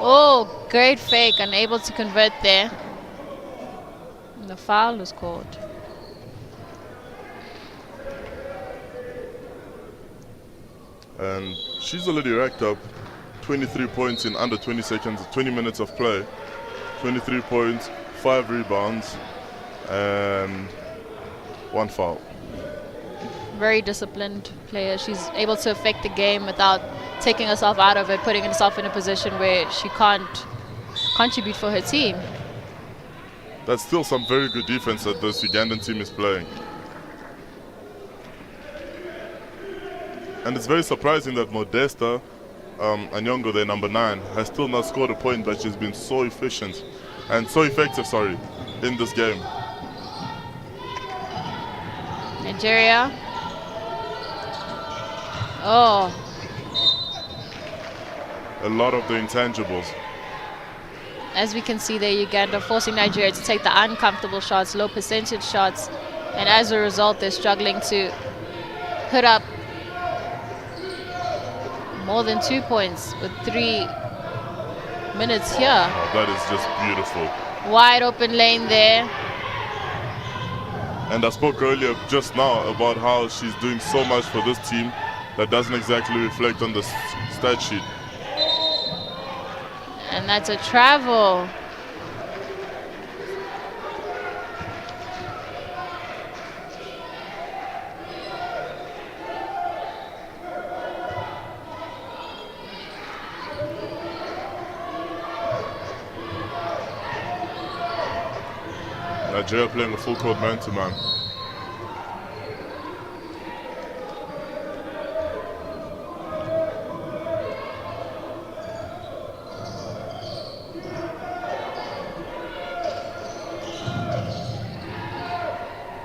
Oh, great fake, unable to convert there. And the foul was called. And she's already racked up 23 points in under 20 seconds, 20 minutes of play. 23 points, 5 rebounds, and 1 foul. Very disciplined player. She's able to affect the game without taking herself out of it, putting herself in a position where she can't contribute for her team. That's still some very good defense that this Ugandan team is playing. And it's very surprising that Modesta Anyongo, their number 9, has still not scored a point, but she's been so efficient and so effective, in this game. Nigeria. Oh. A lot of the intangibles. As we can see there, Uganda forcing Nigeria to take the uncomfortable shots, low percentage shots, and as a result, they're struggling to put up more than 2 points with 3 minutes here. Oh, that is just beautiful. Wide open lane there. And I spoke earlier just now about how she's doing so much for this team that doesn't exactly reflect on the stat sheet. And that's a travel. Nigeria playing a full court man-to-man.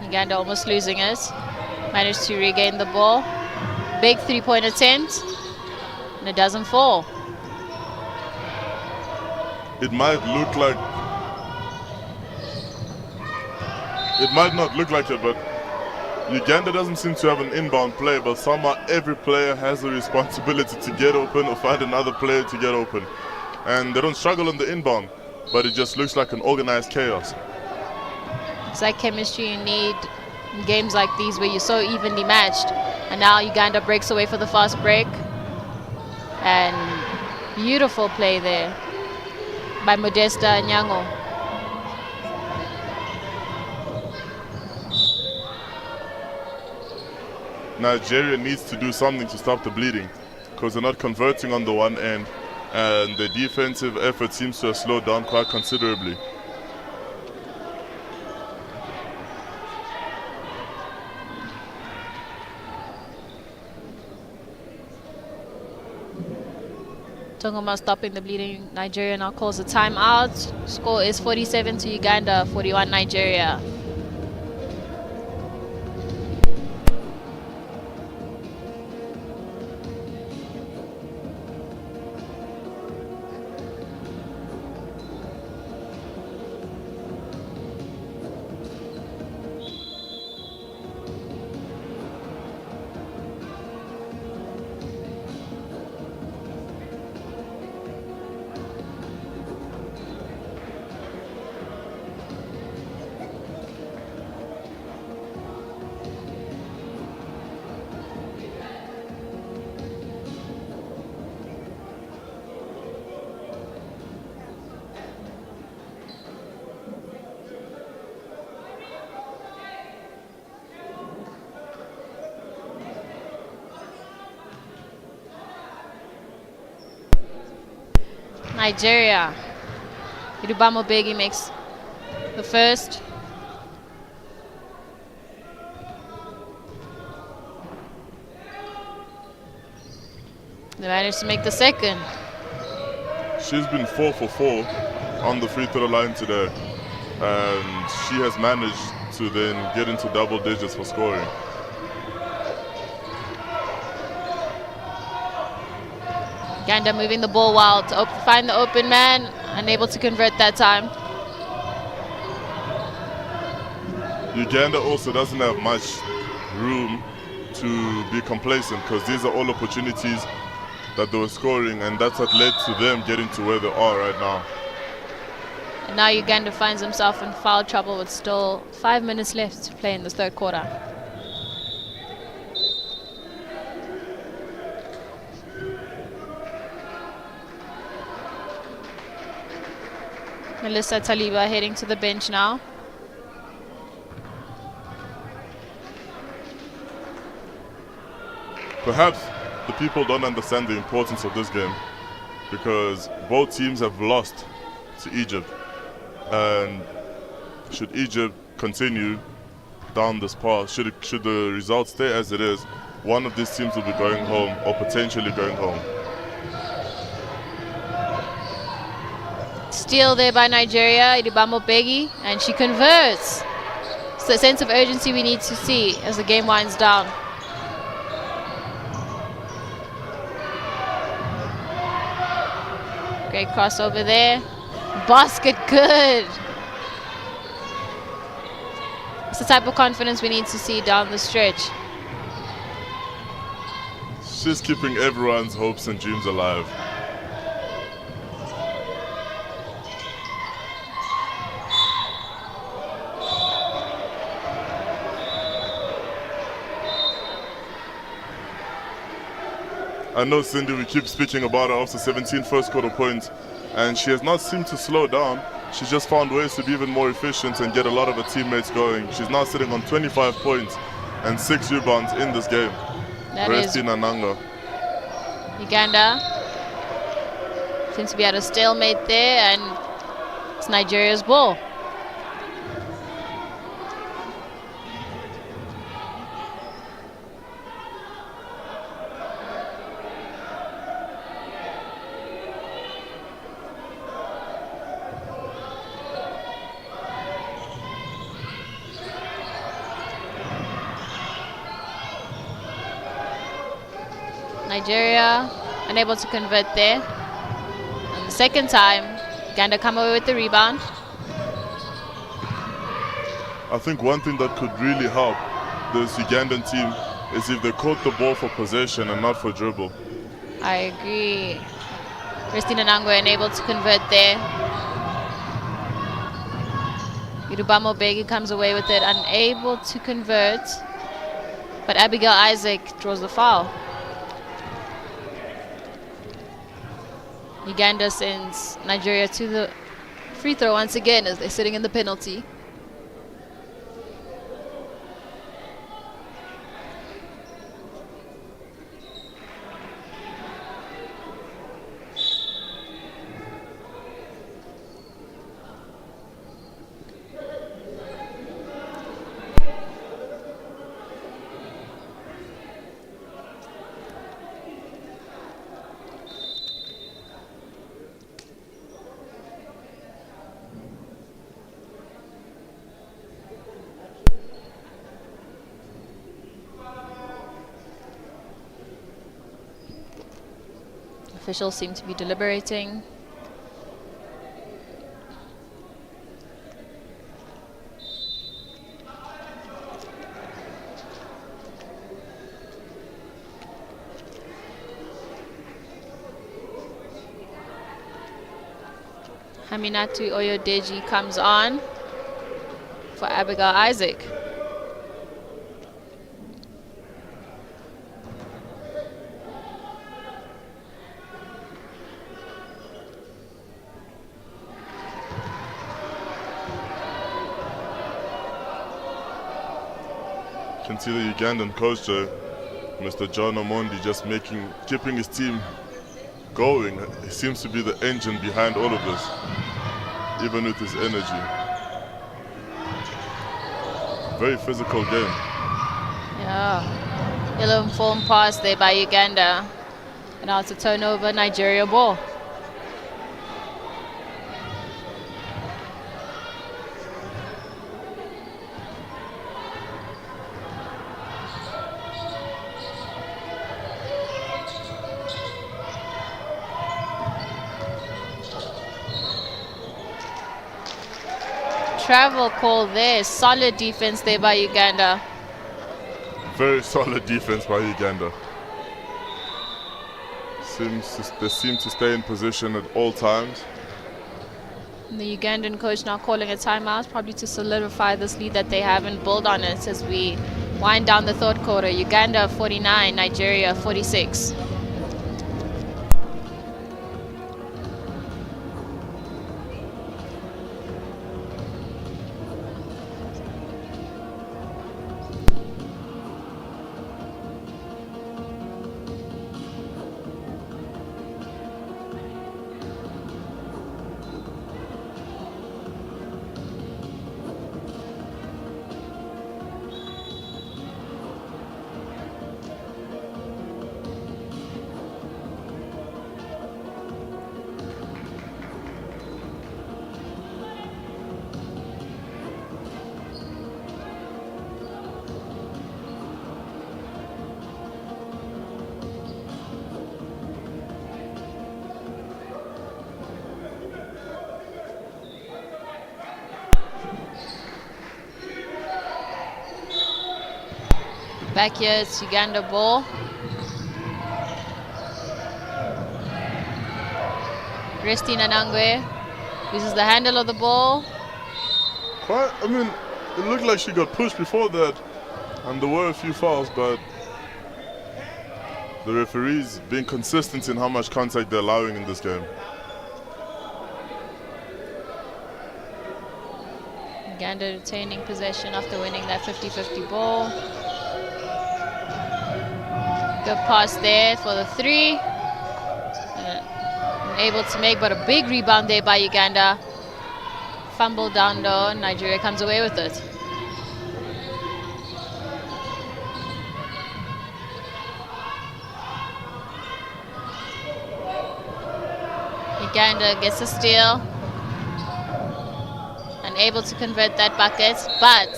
Uganda almost losing it. Managed to regain the ball. Big three-point attempt. And it doesn't fall. It might look like... It might not look like it, but Uganda doesn't seem to have an inbound play, but somehow every player has a responsibility to get open or find another player to get open. And they don't struggle on the inbound, but it just looks like an organized chaos. It's like chemistry you need in games like these where you're so evenly matched. And now Uganda breaks away for the fast break. And beautiful play there by Modesta Nyango. Nigeria needs to do something to stop the bleeding because they're not converting on the one end, and the defensive effort seems to have slowed down quite considerably. Talking about stopping the bleeding, Nigeria now calls a timeout. Score is 47 to Uganda, 41 Nigeria. Nigeria. Irubamo Begi makes the first. They managed to make the second. She's been 4 for 4 on the free throw line today, and she has managed to then get into double digits for scoring. Uganda moving the ball well to find the open man, unable to convert that time. Uganda also doesn't have much room to be complacent, because these are all opportunities that they were scoring, and that's what led to them getting to where they are right now. And now Uganda finds himself in foul trouble with still 5 minutes left to play in the third quarter. Melissa Taliba heading to the bench now. Perhaps the people don't understand the importance of this game, because both teams have lost to Egypt, and should Egypt continue down this path, should the results stay as it is, one of these teams will be going home, or potentially going home. Steal there by Nigeria, Irubamo Begi, and she converts. It's the sense of urgency we need to see as the game winds down. Great crossover there. Basket good. It's the type of confidence we need to see down the stretch. She's keeping everyone's hopes and dreams alive. I know, Cindy, we keep speaking about her after 17 first quarter points, and she has not seemed to slow down. She's just found ways to be even more efficient and get a lot of her teammates going. She's now sitting on 25 points and 6 rebounds in this game. That is Nanga. Uganda seems to be at a stalemate there, and it's Nigeria's ball. Nigeria unable to convert there. And the second time, Uganda come away with the rebound. I think one thing that could really help this Ugandan team is if they caught the ball for possession and not for dribble. I agree. Christina Nangwe unable to convert there. Irubamo Begi comes away with it, unable to convert. But Abigail Isaac draws the foul. Uganda sends Nigeria to the free throw once again as they're sitting in the penalty. Officials seem to be deliberating. Haminatu Oyodeji comes on for Abigail Isaac. Can see the Ugandan coach, Mr. John Omondi, just keeping his team going. He seems to be the engine behind all of this, even with his energy. Very physical game. Yeah. Ill-informed pass there by Uganda. And now it's a turnover, Nigeria ball. Travel call there. Solid defense there by Uganda. Very solid defense by Uganda. They seem to stay in position at all times. And the Ugandan coach now calling a timeout, probably to solidify this lead that they have and build on it as we wind down the third quarter. Uganda 49, Nigeria 46. Back here, it's Uganda ball. Resti Nanangwe uses the handle of the ball. What? I mean, it looked like she got pushed before that, and there were a few fouls, but the referees being consistent in how much contact they're allowing in this game. Uganda retaining possession after winning that 50-50 ball. Good pass there for the three. Able to make, but a big rebound there by Uganda. Fumble down low, Nigeria comes away with it. Uganda gets a steal. Unable to convert that bucket, but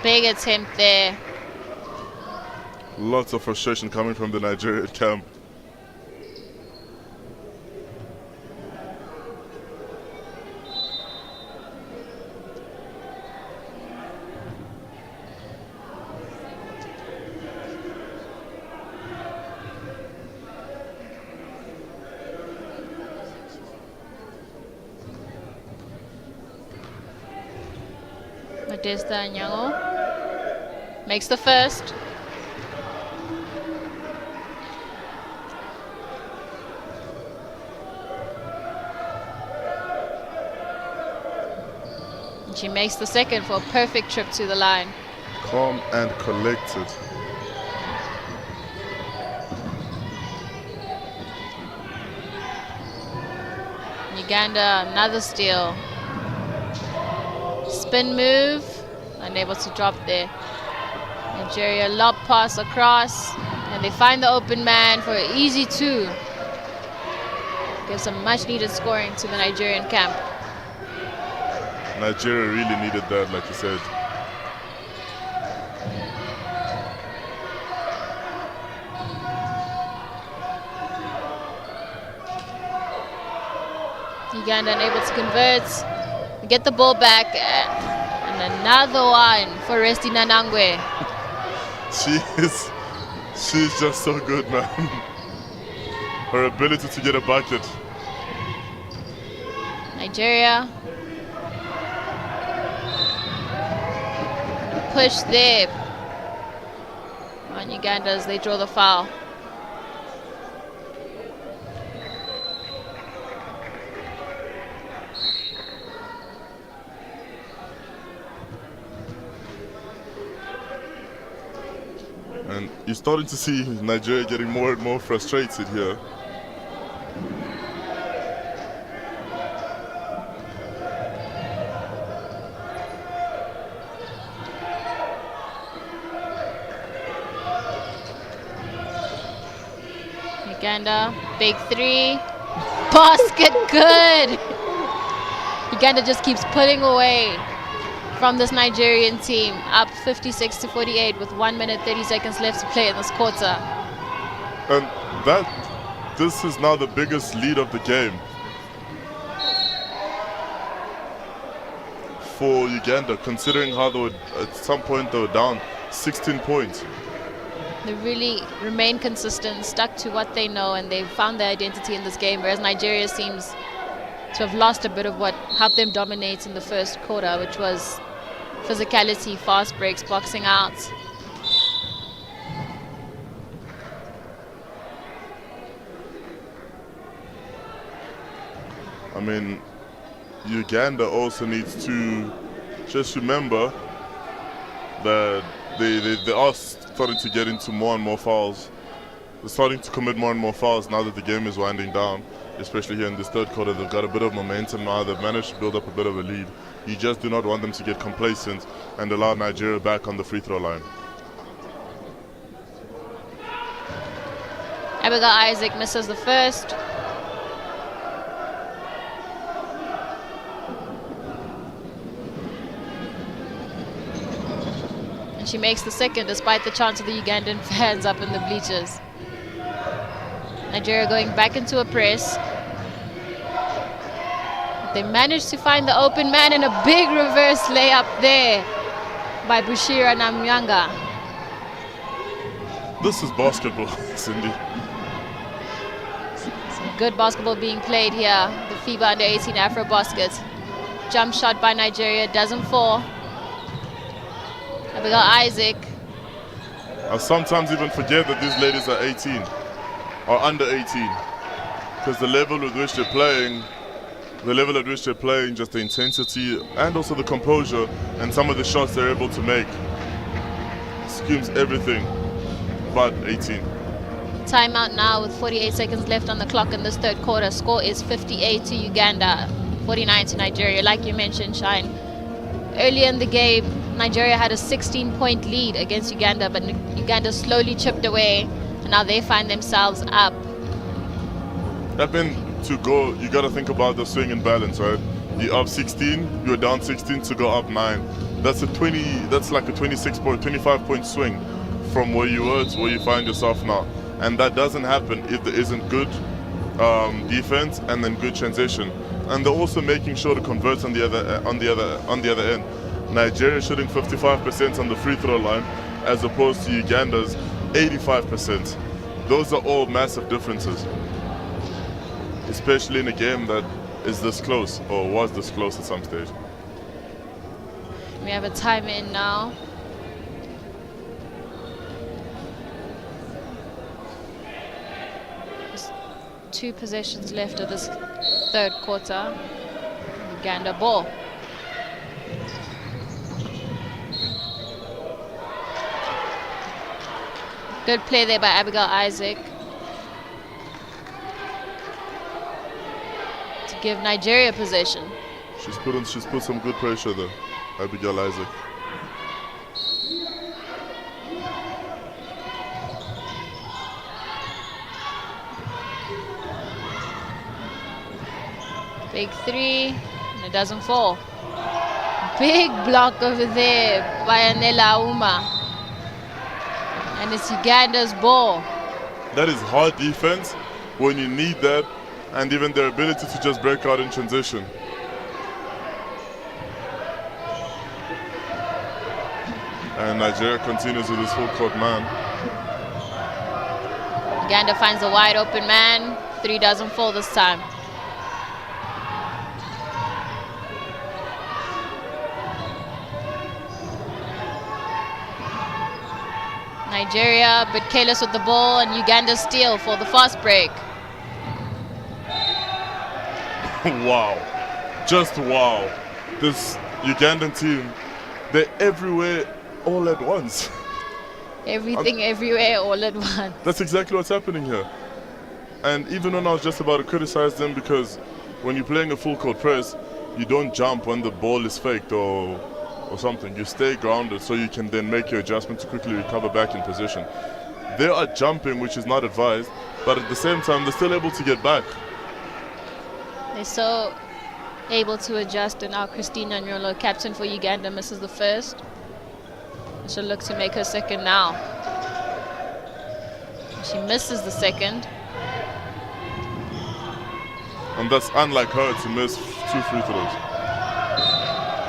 big attempt there. Lots of frustration coming from the Nigerian camp. Modesta Anyango makes the first. She makes the second for a perfect trip to the line. Calm and collected. Uganda, another steal. Spin move, unable to drop there. Nigeria lob pass across, and they find the open man for an easy two. Gives some much needed scoring to the Nigerian camp. Nigeria really needed that, like you said. Uganda unable to convert. Get the ball back, and another one for Resti Nanangwe. She's just so good, man. Her ability to get a bucket. Nigeria. Push there on Uganda as they draw the foul. And you're starting to see Nigeria getting more and more frustrated here. Uganda, big three. Basket, good. Uganda just keeps pulling away from this Nigerian team, up 56-48 with 1 minute 30 seconds left to play in this quarter. And this is now the biggest lead of the game for Uganda, considering how they were, at some point they were down 16 points. They really remain consistent, stuck to what they know, and they've found their identity in this game, whereas Nigeria seems to have lost a bit of what helped them dominate in the first quarter, which was physicality, fast breaks, boxing out. I mean, Uganda also needs to just remember that they are starting to get into more and more fouls. They're starting to commit more and more fouls now that the game is winding down, especially here in this third quarter. They've got a bit of momentum now. They've managed to build up a bit of a lead. You just do not want them to get complacent and allow Nigeria back on the free throw line. Abigail Isaac misses the first. And she makes the second despite the chants of the Ugandan fans up in the bleachers. Nigeria going back into a press. They managed to find the open man, and a big reverse layup there by Bushira Namyanga. This is basketball, Cindy. Some good basketball being played here. The FIBA U18 AfroBasket. Jump shot by Nigeria, doesn't fall. Abigail Isaac. I sometimes even forget that these ladies are 18 or under 18, because the level with which they're playing, just the intensity and also the composure and some of the shots they're able to make screams everything but 18. Timeout now with 48 seconds left on the clock in this third quarter. Score is 58 to Uganda, 49 to Nigeria. Like you mentioned, Shine, earlier in the game, Nigeria had a 16-point lead against Uganda, but Uganda slowly chipped away, and now they find themselves up. To go, you got to think about the swing and balance, right? You're up 16, you're down 16 to go up 9. That's like a 25-point swing from where you were to where you find yourself now. And that doesn't happen if there isn't good defense and then good transition. And they're also making sure to convert on the other end. Nigeria shooting 55% on the free throw line as opposed to Uganda's 85%. Those are all massive differences, especially in a game that is this close, or was this close at some stage. We have a time in now. There's 2 possessions left of this third quarter. Uganda ball. Good play there by Abigail Isaac to give Nigeria possession. She's put some good pressure there, Abigail Isaac. Big three, and it doesn't fall. Big block over there by Anela Uma. And it's Uganda's ball. That is hard defense when you need that, and even their ability to just break out in transition. And Nigeria continues with his full court man. Uganda finds a wide open man. 3 doesn't fall this time. Nigeria, but careless with the ball, and Uganda steal for the fast break. Wow. Just wow. This Ugandan team, they're everywhere all at once. Everything, everywhere, all at once. That's exactly what's happening here. And even when I was just about to criticize them, because when you're playing a full court press, you don't jump when the ball is faked or something. You stay grounded so you can then make your adjustment to quickly recover back in position. They are jumping, which is not advised, but at the same time, they're still able to get back. They're so able to adjust, and now Christina Nyolo, captain for Uganda, misses the first. She'll look to make her second now. She misses the second. And that's unlike her to miss 2 free throws.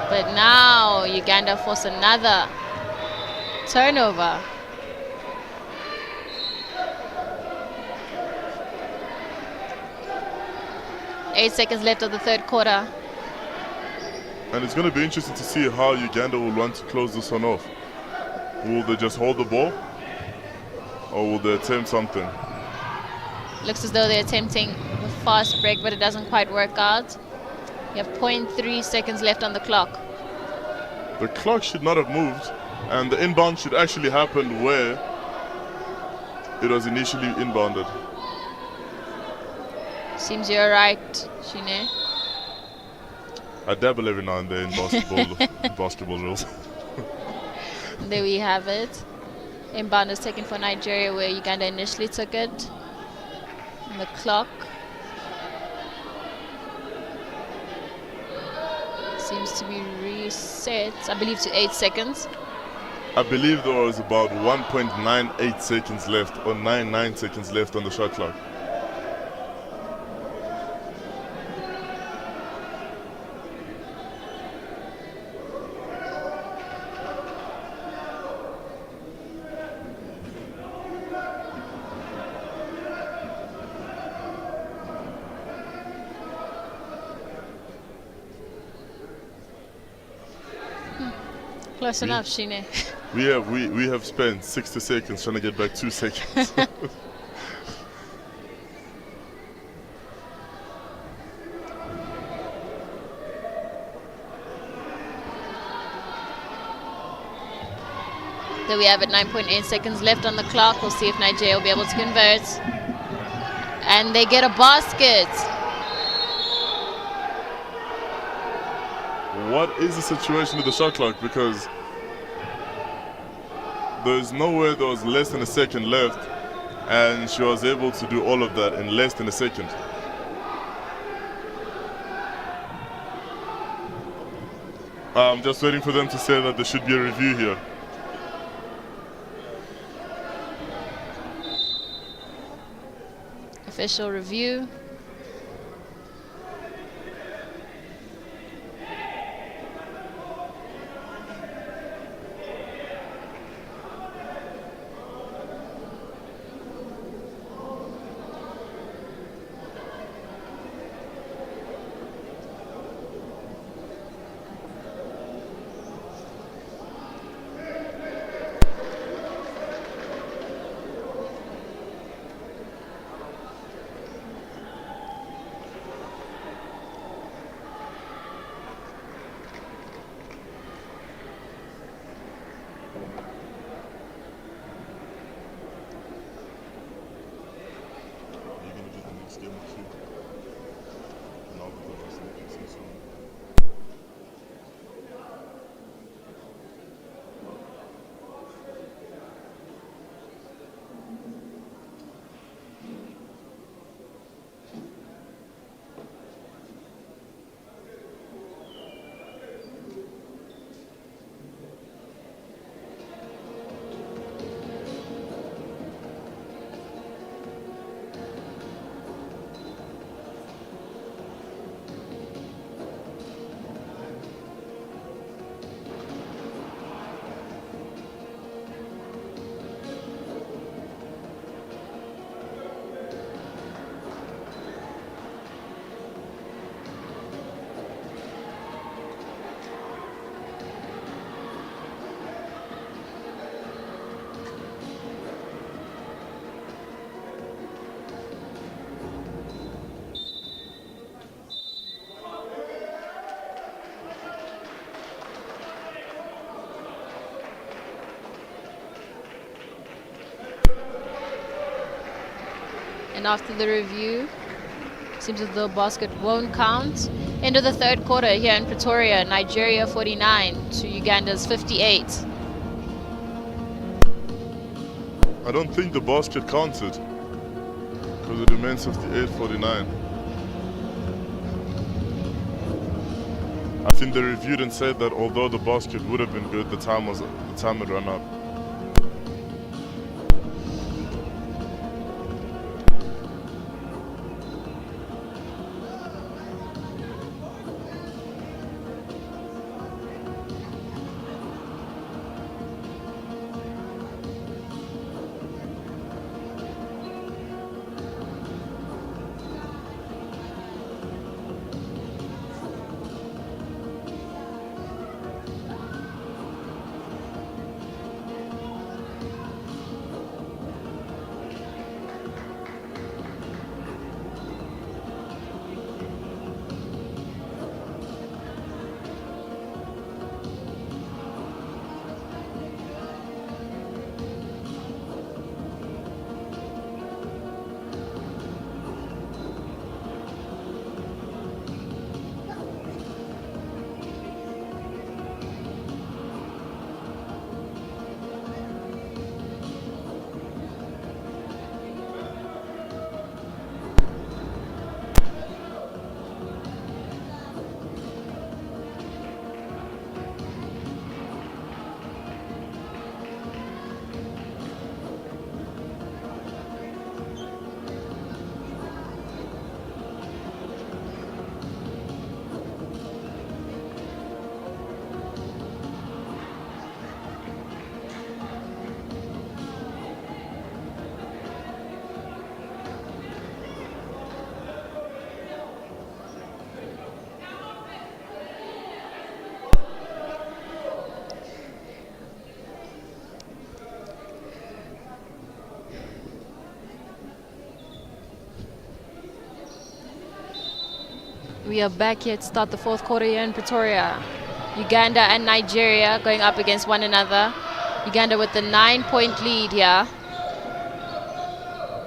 But now Uganda force another turnover. Eight seconds left of the third quarter. And it's going to be interesting to see how Uganda will want to close this one off. Will they just hold the ball? Or will they attempt something? Looks as though they're attempting a fast break, but it doesn't quite work out. You have 0.3 seconds left on the clock. The clock should not have moved, and the inbound should actually happen where it was initially inbounded. Seems you're right, Shine. I dabble every now and then in basketball rules. There we have it. Inbound is taken for Nigeria, where Uganda initially took it. And the clock seems to be reset, I believe, to 8 seconds. I believe there was about 1.98 seconds left, or 99 seconds left on the shot clock. Close enough, Shine. We have spent 60 seconds trying to get back 2 seconds. There we have it, 9.8 seconds left on the clock. We'll see if Nigeria will be able to convert. And they get a basket. What is the situation with the shot clock? Because there's nowhere there was less than a second left, and she was able to do all of that in less than a second. I'm just waiting for them to say that there should be a review here. Official review. And after the review, seems that the basket won't count. End of the third quarter here in Pretoria, Nigeria 49 to Uganda's 58. I don't think the basket counted because it remains 58-49. I think they reviewed and said that although the basket would have been good, the time had run up. We are back here to start the fourth quarter here in Pretoria. Uganda and Nigeria going up against one another. Uganda with the 9-point lead here.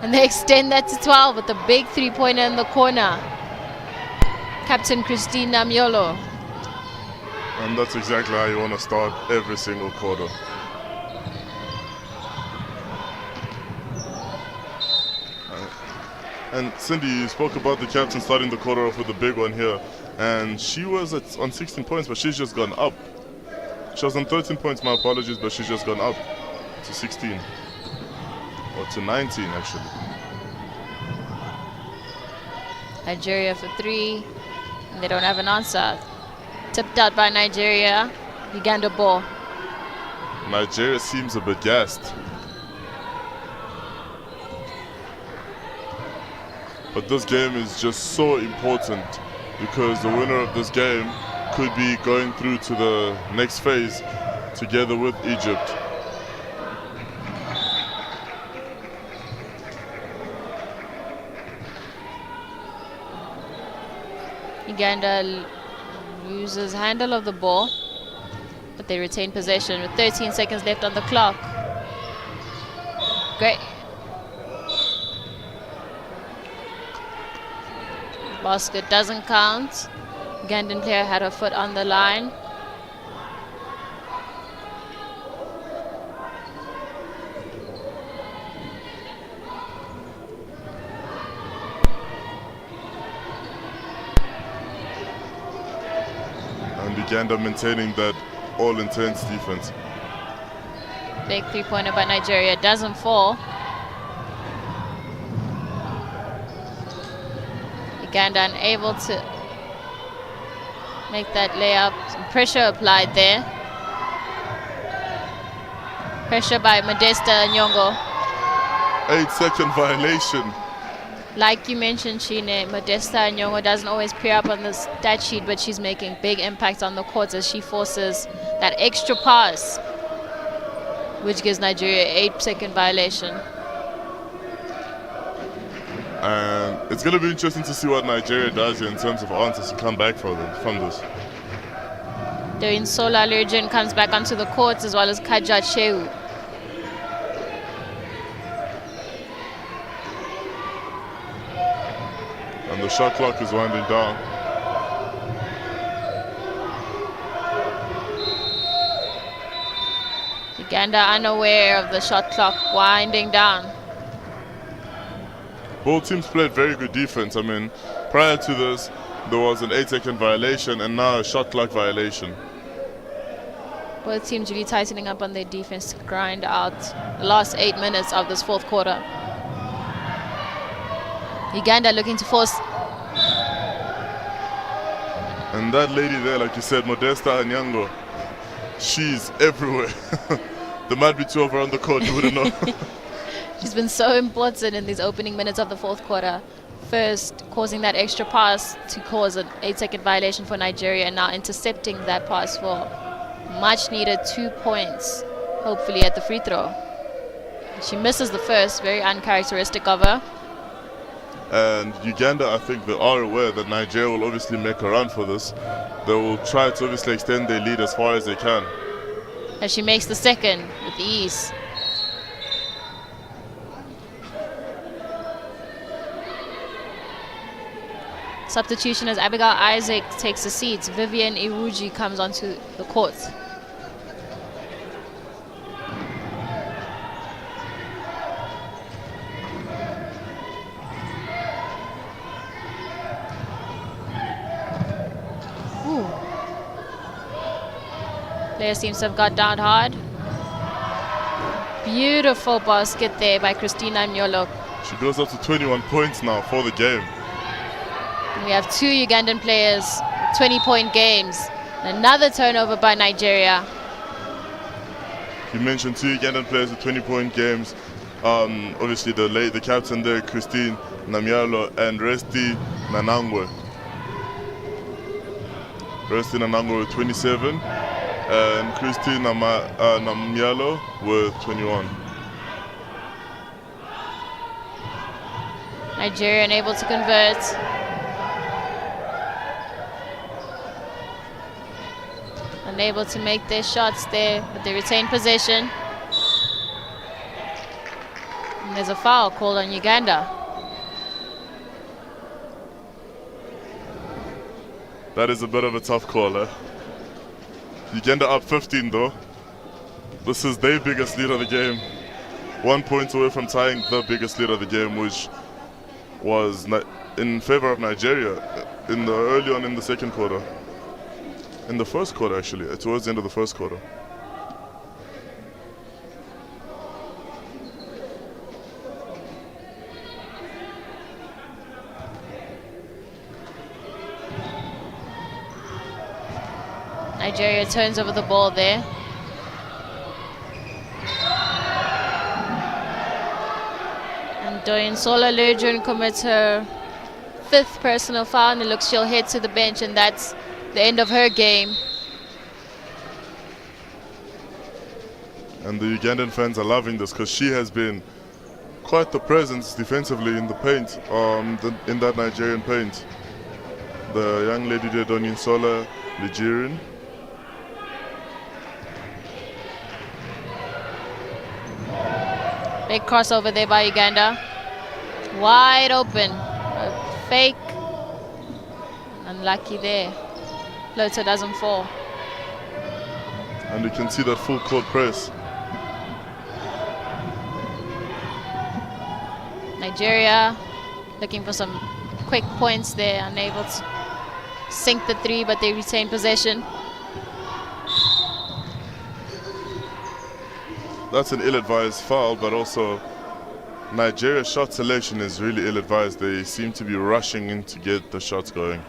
And they extend that to 12 with the big three-pointer in the corner. Captain Christina Miolo. And that's exactly how you want to start every single quarter. And Cindy, you spoke about the captain starting the quarter off with a big one here. And she was on 16 points, but she's just gone up. She was on 13 points, my apologies, but she's just gone up to 16. Or to 19, actually. Nigeria for three. And they don't have an answer. Tipped out by Nigeria. Uganda ball. Nigeria seems a bit gassed. But this game is just so important because the winner of this game could be going through to the next phase together with Egypt. Uganda loses handle of the ball, but they retain possession with 13 seconds left on the clock. Great. Basket doesn't count. Ugandan player had her foot on the line. And Uganda maintaining that all-intense defense. Big three-pointer by Nigeria doesn't fall. Uganda unable to make that layup. Some pressure applied there. Pressure by Modesta Nyong'o. 8-second violation. Like you mentioned, Shine, Modesta Nyong'o doesn't always appear up on the stat sheet, but she's making big impact on the court as she forces that extra pass, which gives Nigeria an 8-second violation. And it's going to be interesting to see what Nigeria does in terms of answers to come back from this. Sola Lurjan comes back onto the court, as well as Kajat Shehu. And the shot clock is winding down. Uganda unaware of the shot clock winding down. Both teams played very good defense. I mean, prior to this, there was an 8-second violation and now a shot clock violation. Both teams really tightening up on their defense to grind out the last 8 minutes of this fourth quarter. Uganda looking to force. And that lady there, like you said, Modesta Anyango, she's everywhere. There might be two of her on the court, you wouldn't know. She's been so important in these opening minutes of the fourth quarter. First, causing that extra pass to cause an 8-second violation for Nigeria, and now intercepting that pass for much needed 2 points, hopefully at the free throw. She misses the first, very uncharacteristic of her. And Uganda, I think they are aware that Nigeria will obviously make a run for this. They will try to obviously extend their lead as far as they can. As she makes the second with ease. Substitution as Abigail Isaac takes a seat. Vivian Iwuji comes onto the court. Player seems to have got down hard. Beautiful basket there by Christina Nyolo. She goes up to 21 points now for the game. We have two Ugandan players, 20-point games. Another turnover by Nigeria. You mentioned two Ugandan players with 20-point games. Obviously the captain there, Christine Namyalo, and Resti Nanangwe. Resti Nanangwe with 27, and Christine Namyalo with 21. Nigeria unable to convert. Unable to make their shots there, but they retain possession. And there's a foul called on Uganda. That is a bit of a tough call, eh? Uganda up 15 though. This is their biggest lead of the game. 1 point away from tying the biggest lead of the game, which was in favor of Nigeria early on in the second quarter. In the first quarter, actually, towards the end of the first quarter. Nigeria turns over the ball there. And Doyinsola Lejun commits her 5th personal foul, and it looks she'll head to the bench, and that's the end of her game. And the Ugandan fans are loving this because she has been quite the presence defensively in the paint, in that Nigerian paint. The young lady there, Doyinsola Lejun. Big crossover there by Uganda. Wide open. A fake. Unlucky there. Floater doesn't fall. And you can see that full court press. Nigeria looking for some quick points there. Unable to sink the three, but they retain possession. That's an ill-advised foul, but also Nigeria's shot selection is really ill-advised. They seem to be rushing in to get the shots going.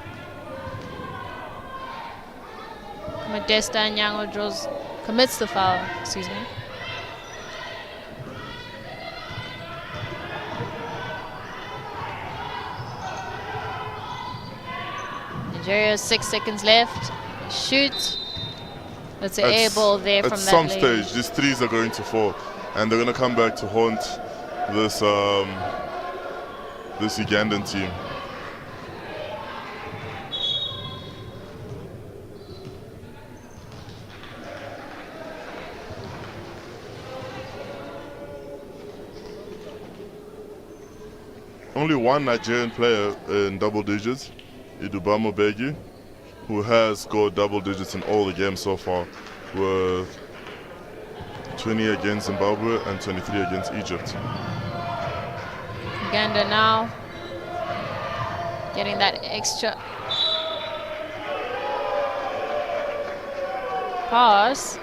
Modesta Nyango commits the foul, excuse me. Nigeria, 6 seconds left. Shoot. That's an air ball there from that lady. At some stage, these threes are going to fall, and they're going to come back to haunt this this Ugandan team. only one Nigerian player in double digits, Idubamo Begi, who has scored double digits in all the games so far, with 20 against Zimbabwe and 23 against Egypt. Uganda now getting that extra pass,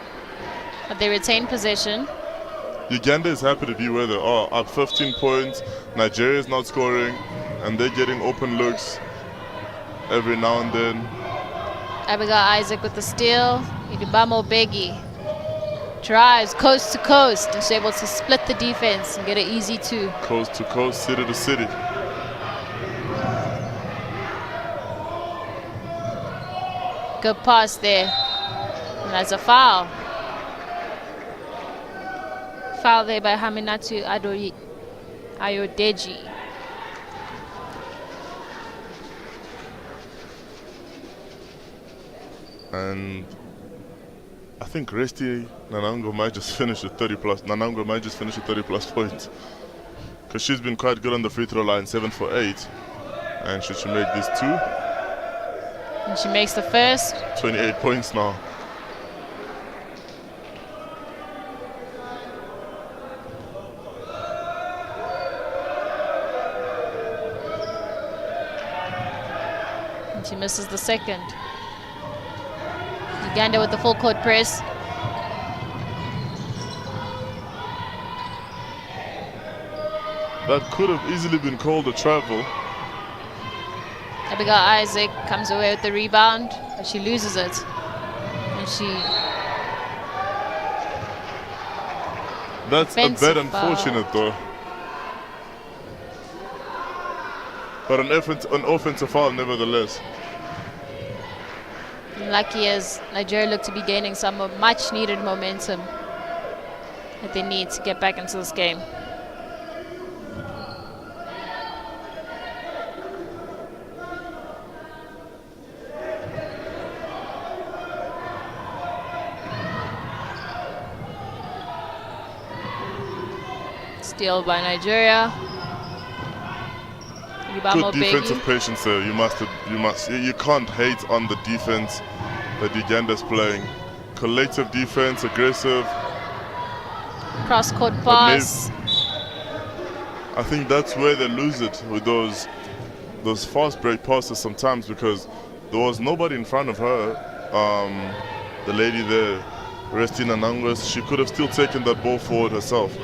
but they retain possession. Uganda is happy to be where they are, up 15 points. Nigeria is not scoring, and they're getting open looks every now and then. Abigail Isaac with the steal. Idubamo Begi drives coast to coast and she's able to split the defense and get an easy 2. Coast to coast, city to city. Good pass there. And that's a foul. Foul there by Haminatu Ayodeji. And I think Resti Nanango might just finish with 30 plus. Nanango might just finish with 30 plus points, because she's been quite good on the free throw line, 7 for 8. And should she make this 2? And she makes the first. 28 points now. And she misses the second. Uganda with the full court press. That could have easily been called a travel. Abigail Isaac comes away with the rebound, but she loses it. And she... That's a bit unfortunate though. But an offensive foul nevertheless. Lucky as Nigeria look to be gaining some much needed momentum that they need to get back into this game. Steal by Nigeria. Good defensive patience there. You can't hate on the defense that Uganda's playing. Collective defense, aggressive. Cross-court pass. I think that's where they lose it, with those fast break passes sometimes, because there was nobody in front of her. The lady there, Restina Nangus, she could have still taken that ball forward herself.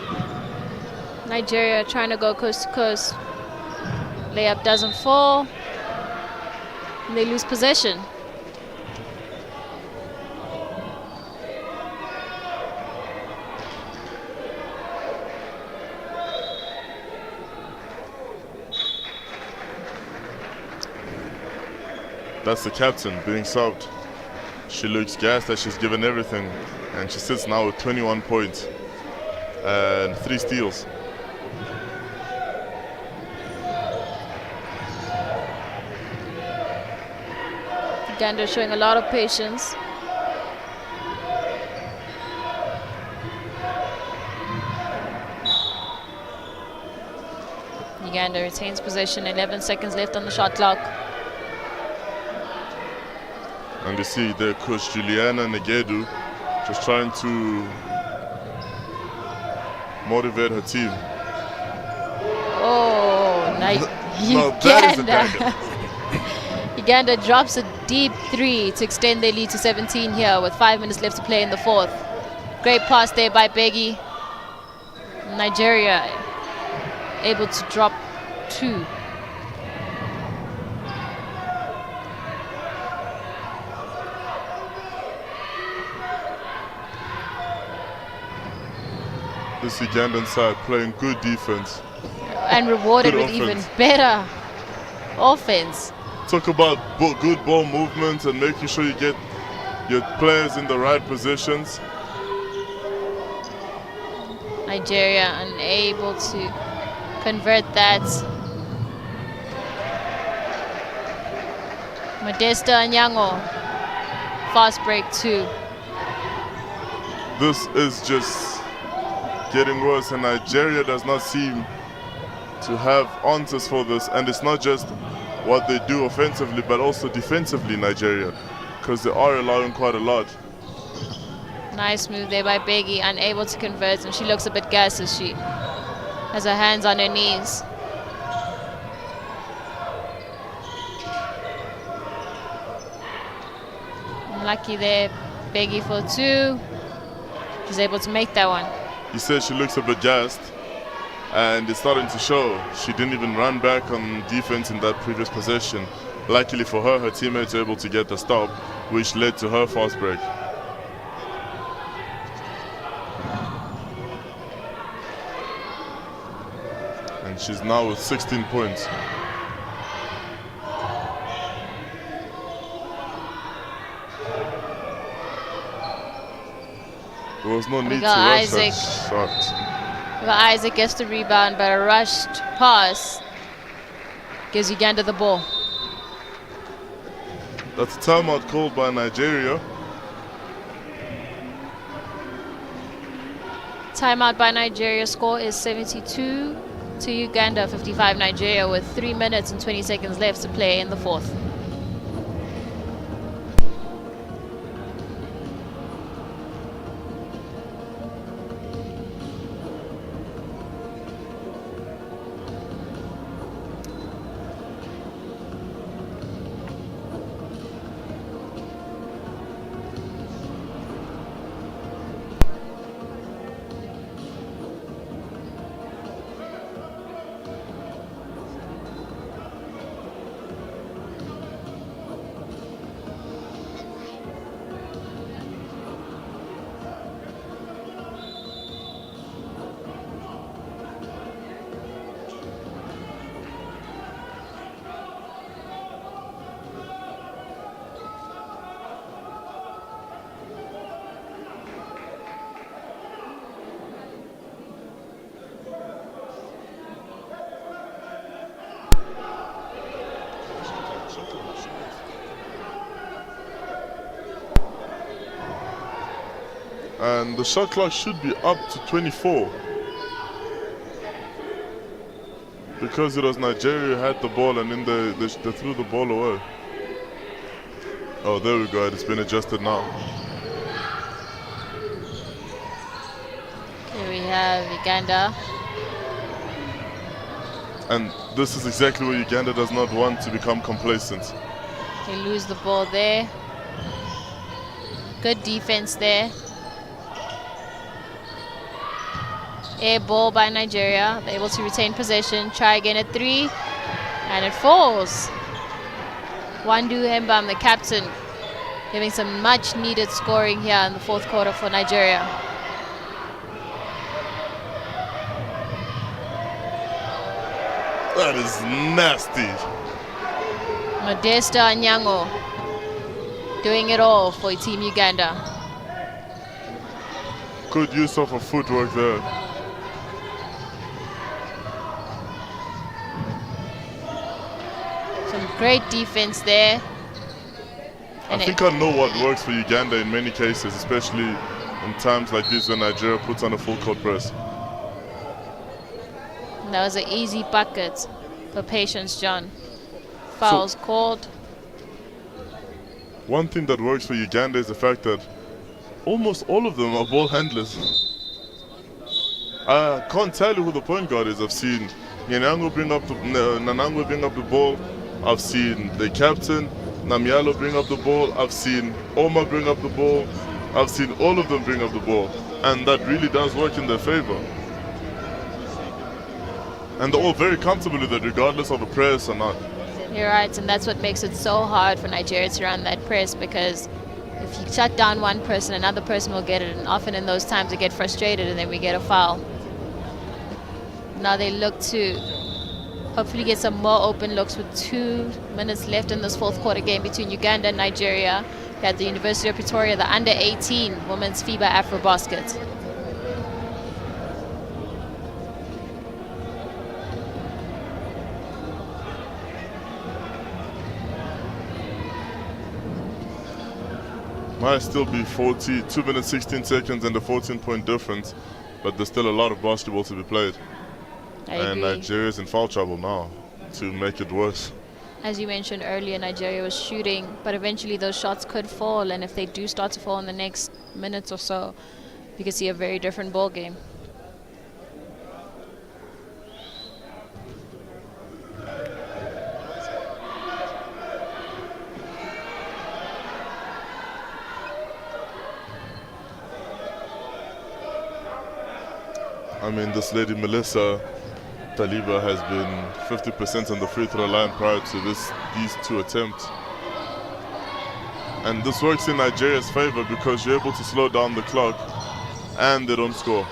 Nigeria trying to go coast to coast. Layup doesn't fall. And they lose possession. That's the captain being subbed. She looks gassed that she's given everything, and she sits now with 21 points and 3 steals. Uganda showing a lot of patience. Uganda retains possession, 11 seconds left on the shot clock. And you see there Coach Juliana Negedu just trying to motivate her team. Oh, Uganda. Uganda drops a deep 3 to extend their lead to 17 here with 5 minutes left to play in the fourth. Great pass there by Begi. Nigeria able to drop 2. This Ugandan side playing good defense. And rewarded good with offense. even better offense. Talk about good ball movement and making sure you get your players in the right positions. Nigeria unable to convert that. Modesta Anyango, fast break 2. This is just getting worse, and Nigeria does not seem to have answers for this, and it's not just what they do offensively but also defensively, Nigeria, because they are allowing quite a lot. Nice move there by Beggy, unable to convert, and she looks a bit gassed as she has her hands on her knees. Lucky there, Beggy for two. She's able to make that one. You said she looks a bit gassed, and it's starting to show. She didn't even run back on defense in that previous possession. Luckily for her, her teammates were able to get the stop, which led to her fast break. And she's now with 16 points. There was no need to rush that shot. Well, Isaac gets the rebound, but a rushed pass gives Uganda the ball. That's a timeout called by Nigeria. Timeout by Nigeria. Score is 72 to Uganda, 55 Nigeria, with 3 minutes and 20 seconds left to play in the fourth. And the shot clock should be up to 24. Because it was Nigeria who had the ball, and then they threw the ball away. Oh, there we go. It's been adjusted now. Here we have Uganda. And this is exactly what Uganda does not want, to become complacent. They lose the ball there. Good defense there. Air ball by Nigeria. They're able to retain possession. Try again at three. And it falls. Wandu Hembam, the captain, giving some much needed scoring here in the fourth quarter for Nigeria. That is nasty. Modesta Anyango doing it all for Team Uganda. Good use of her footwork there. Some great defense there. I think I know what works for Uganda in many cases, especially in times like this when Nigeria puts on a full court press. And that was an easy bucket for Patience John. Fouls called. One thing that works for Uganda is the fact that almost all of them are ball handlers. I can't tell you who the point guard is. I've seen Nanango bring up the ball. I've seen the captain, Namyalo, bring up the ball. I've seen Oma bring up the ball. I've seen all of them bring up the ball. And that really does work in their favor. And they're all very comfortable with it, regardless of a press or not. You're right, and that's what makes it so hard for Nigeria to run that press, because if you shut down one person, another person will get it, and often in those times they get frustrated and then we get a foul. Now they look to hopefully get some more open looks with 2 minutes left in this fourth quarter game between Uganda and Nigeria at the University of Pretoria, the under-18 women's FIBA AfroBasket. Might still be 2 minutes 16 seconds and a 14-point difference, but there's still a lot of basketball to be played. I and agree. Nigeria's in foul trouble now to make it worse. As you mentioned earlier, Nigeria was shooting, but eventually those shots could fall, and if they do start to fall in the next minutes or so, you could see a very different ball game. I mean, this lady Melissa Taliba has been 50% on the free throw line prior to these two attempts. And this works in Nigeria's favor because you're able to slow down the clock and they don't score.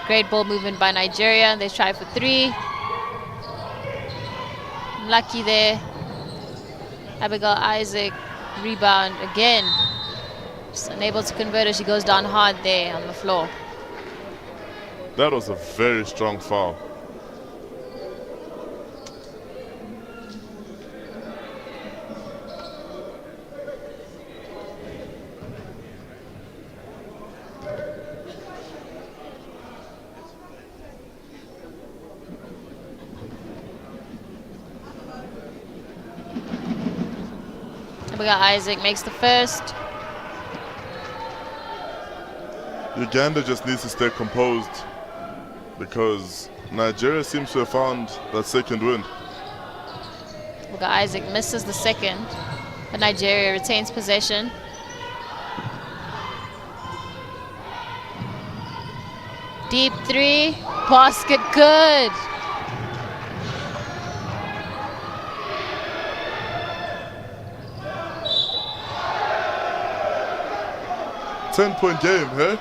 Great ball movement by Nigeria. They try for three. Lucky there. Abigail Isaac, rebound again. Just unable to convert her. She goes down hard there on the floor. That was a very strong foul. Abigail Isaac makes the first. Uganda just needs to stay composed because Nigeria seems to have found that second wind. Abigail Isaac misses the second, but Nigeria retains possession. Deep three, basket good. Ten-point game, hey?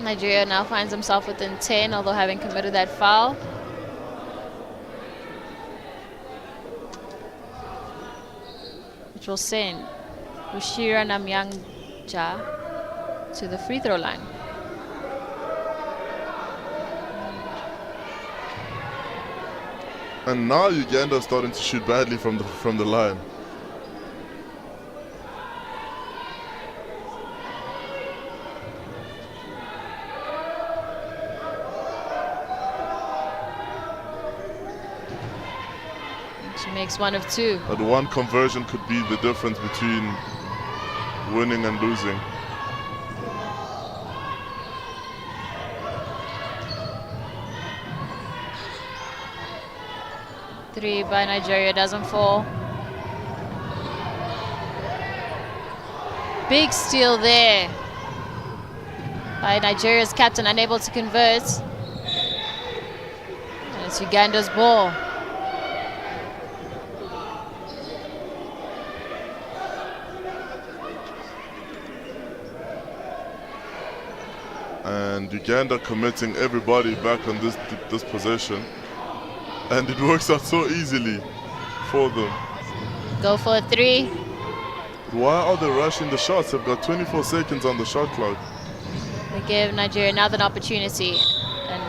Nigeria now finds himself within 10, although having committed that foul. Which will send Ushira Namyanja to the free throw line. And now Uganda is starting to shoot badly from the line. She makes one of two. But one conversion could be the difference between winning and losing. Three by Nigeria doesn't fall. Big steal there by Nigeria's captain, unable to convert. And it's Uganda's ball. And Uganda committing everybody back on this possession. And it works out so easily for them. Go for a three. Why are they rushing the shots? They've got 24 seconds on the shot clock. They give Nigeria another opportunity. And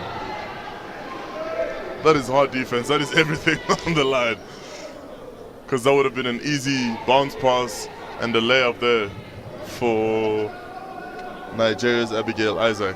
that is hard defense. That is everything on the line. Because that would have been an easy bounce pass and a layup there for Nigeria's Abigail Isaac.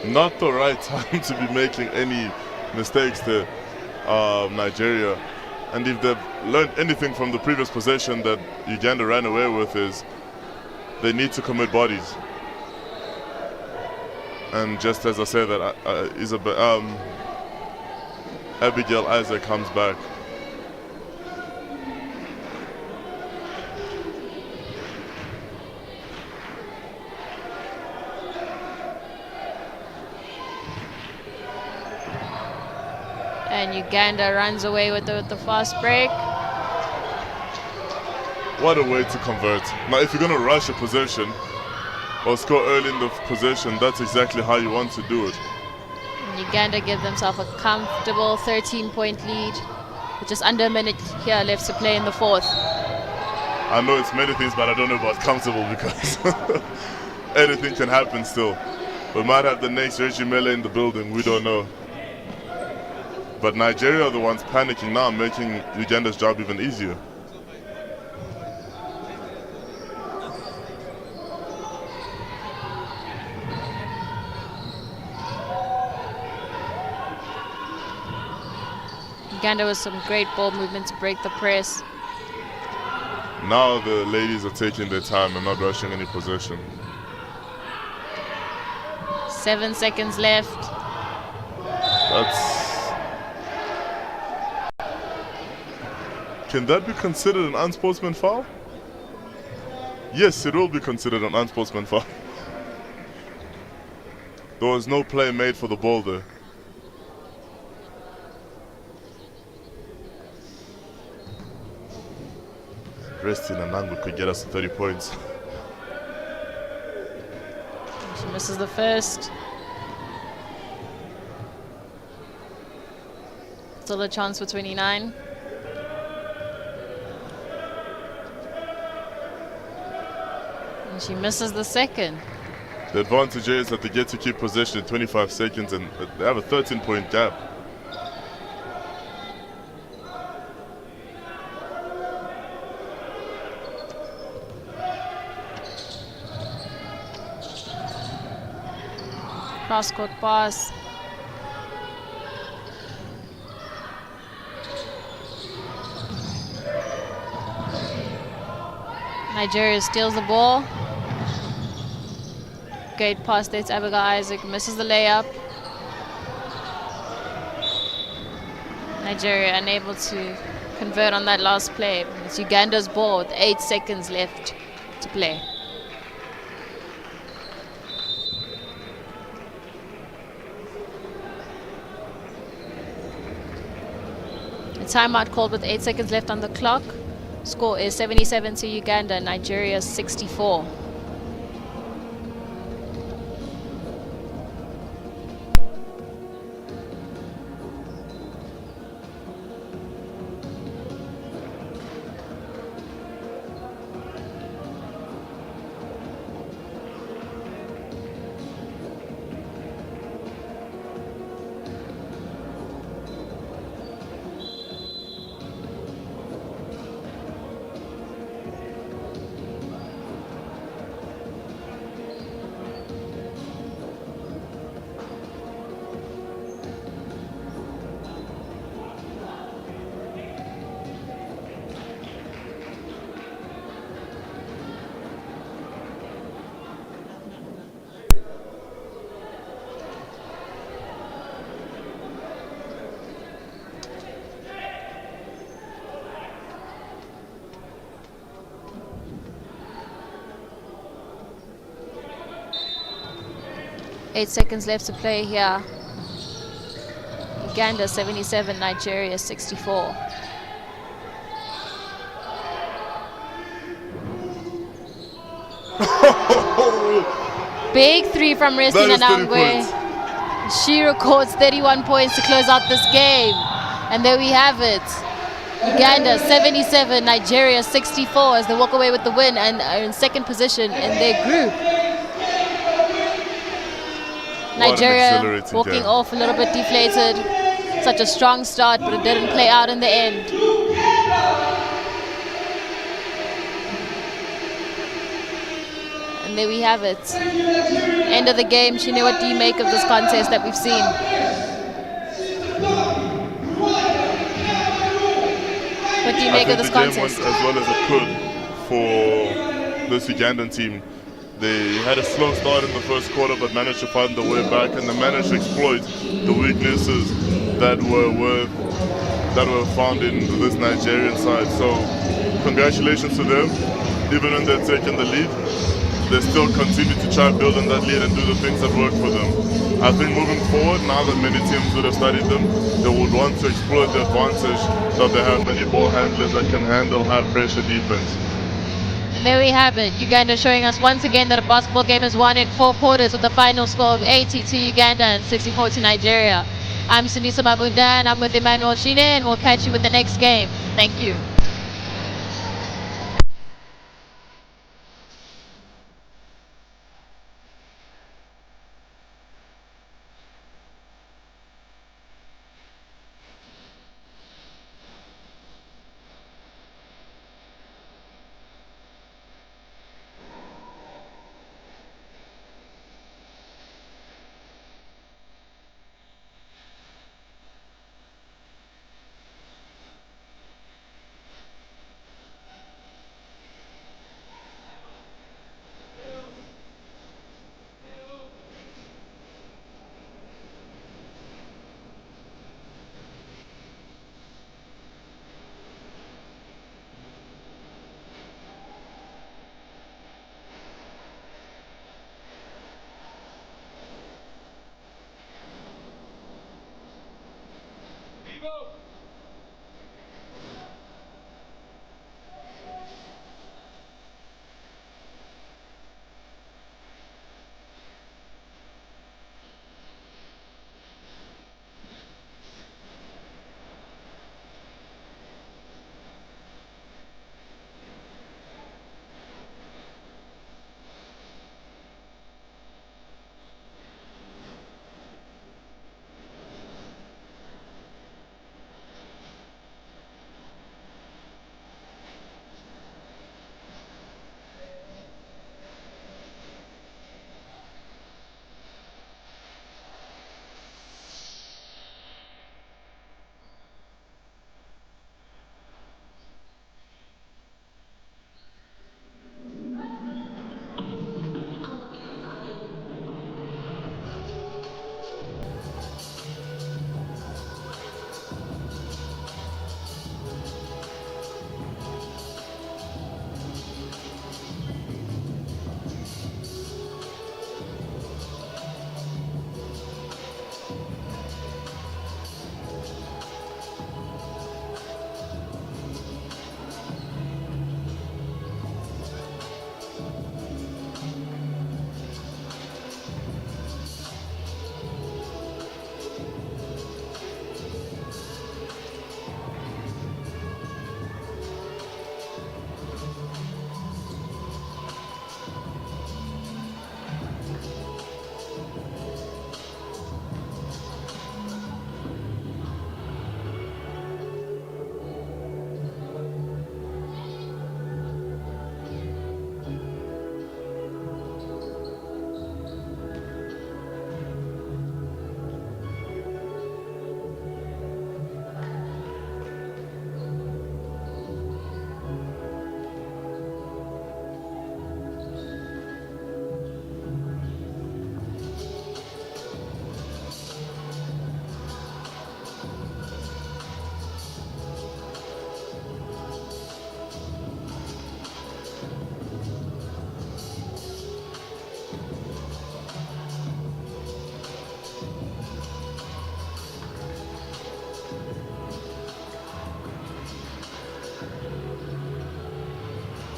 Not the right time to be making any mistakes there, Nigeria. And if they've learned anything from the previous possession that Uganda ran away with, is they need to commit bodies. And just as I said that, Abigail Isaac comes back. And Uganda runs away with the fast break. What a way to convert. Now, if you're going to rush a possession or score early in the possession, that's exactly how you want to do it. And Uganda give themselves a comfortable 13-point lead with just under a minute here left to play in the fourth. I know it's many things, but I don't know about comfortable because anything can happen still. We might have the next Reggie Mele in the building, we don't know. But Nigeria are the ones panicking now, making Uganda's job even easier. Uganda with some great ball movement to break the press. Now the ladies are taking their time and not rushing any possession. 7 seconds left. Can that be considered an unsportsman foul? Yes, it will be considered an unsportsman foul. There was no play made for the ball there. Resting Anangu could get us to 30 points. She misses the first. Still a chance for 29. And she misses the second. The advantage is that they get to keep possession in 25 seconds and they have a 13-point gap. Cross-court pass. Nigeria steals the ball. Great pass there to Abigail Isaac. Misses the layup. Nigeria unable to convert on that last play. It's Uganda's ball with 8 seconds left to play. A timeout called with 8 seconds left on the clock. Score is 77 to Uganda, Nigeria 64. Eight seconds left to play here. Uganda 77, Nigeria 64. Big three from Restina Nangwe. She records 31 points to close out this game. And there we have it. Uganda 77, Nigeria 64 as they walk away with the win and are in second position in their group. Nigeria walking off a little bit deflated. Such a strong start, but it didn't play out in the end. And there we have it. End of the game. Shine, what do you make of this contest that we've seen? What do you make of this contest? The game went as well as it could for this Ugandan team. They had a slow start in the first quarter, but managed to find the way back, and they managed to exploit the weaknesses that were found in this Nigerian side. So, congratulations to them. Even when they're taking the lead, they still continue to try to build on that lead and do the things that work for them. I think moving forward, now that many teams would have studied them, they would want to exploit the advantage that they have many ball handlers that can handle high pressure defense. And there we have it. Uganda showing us once again that a basketball game is won in 4 quarters with a final score of 80 to Uganda and 64 to Nigeria. I'm Sunisa Mabunda and I'm with Emmanuel Shine, and we'll catch you with the next game. Thank you.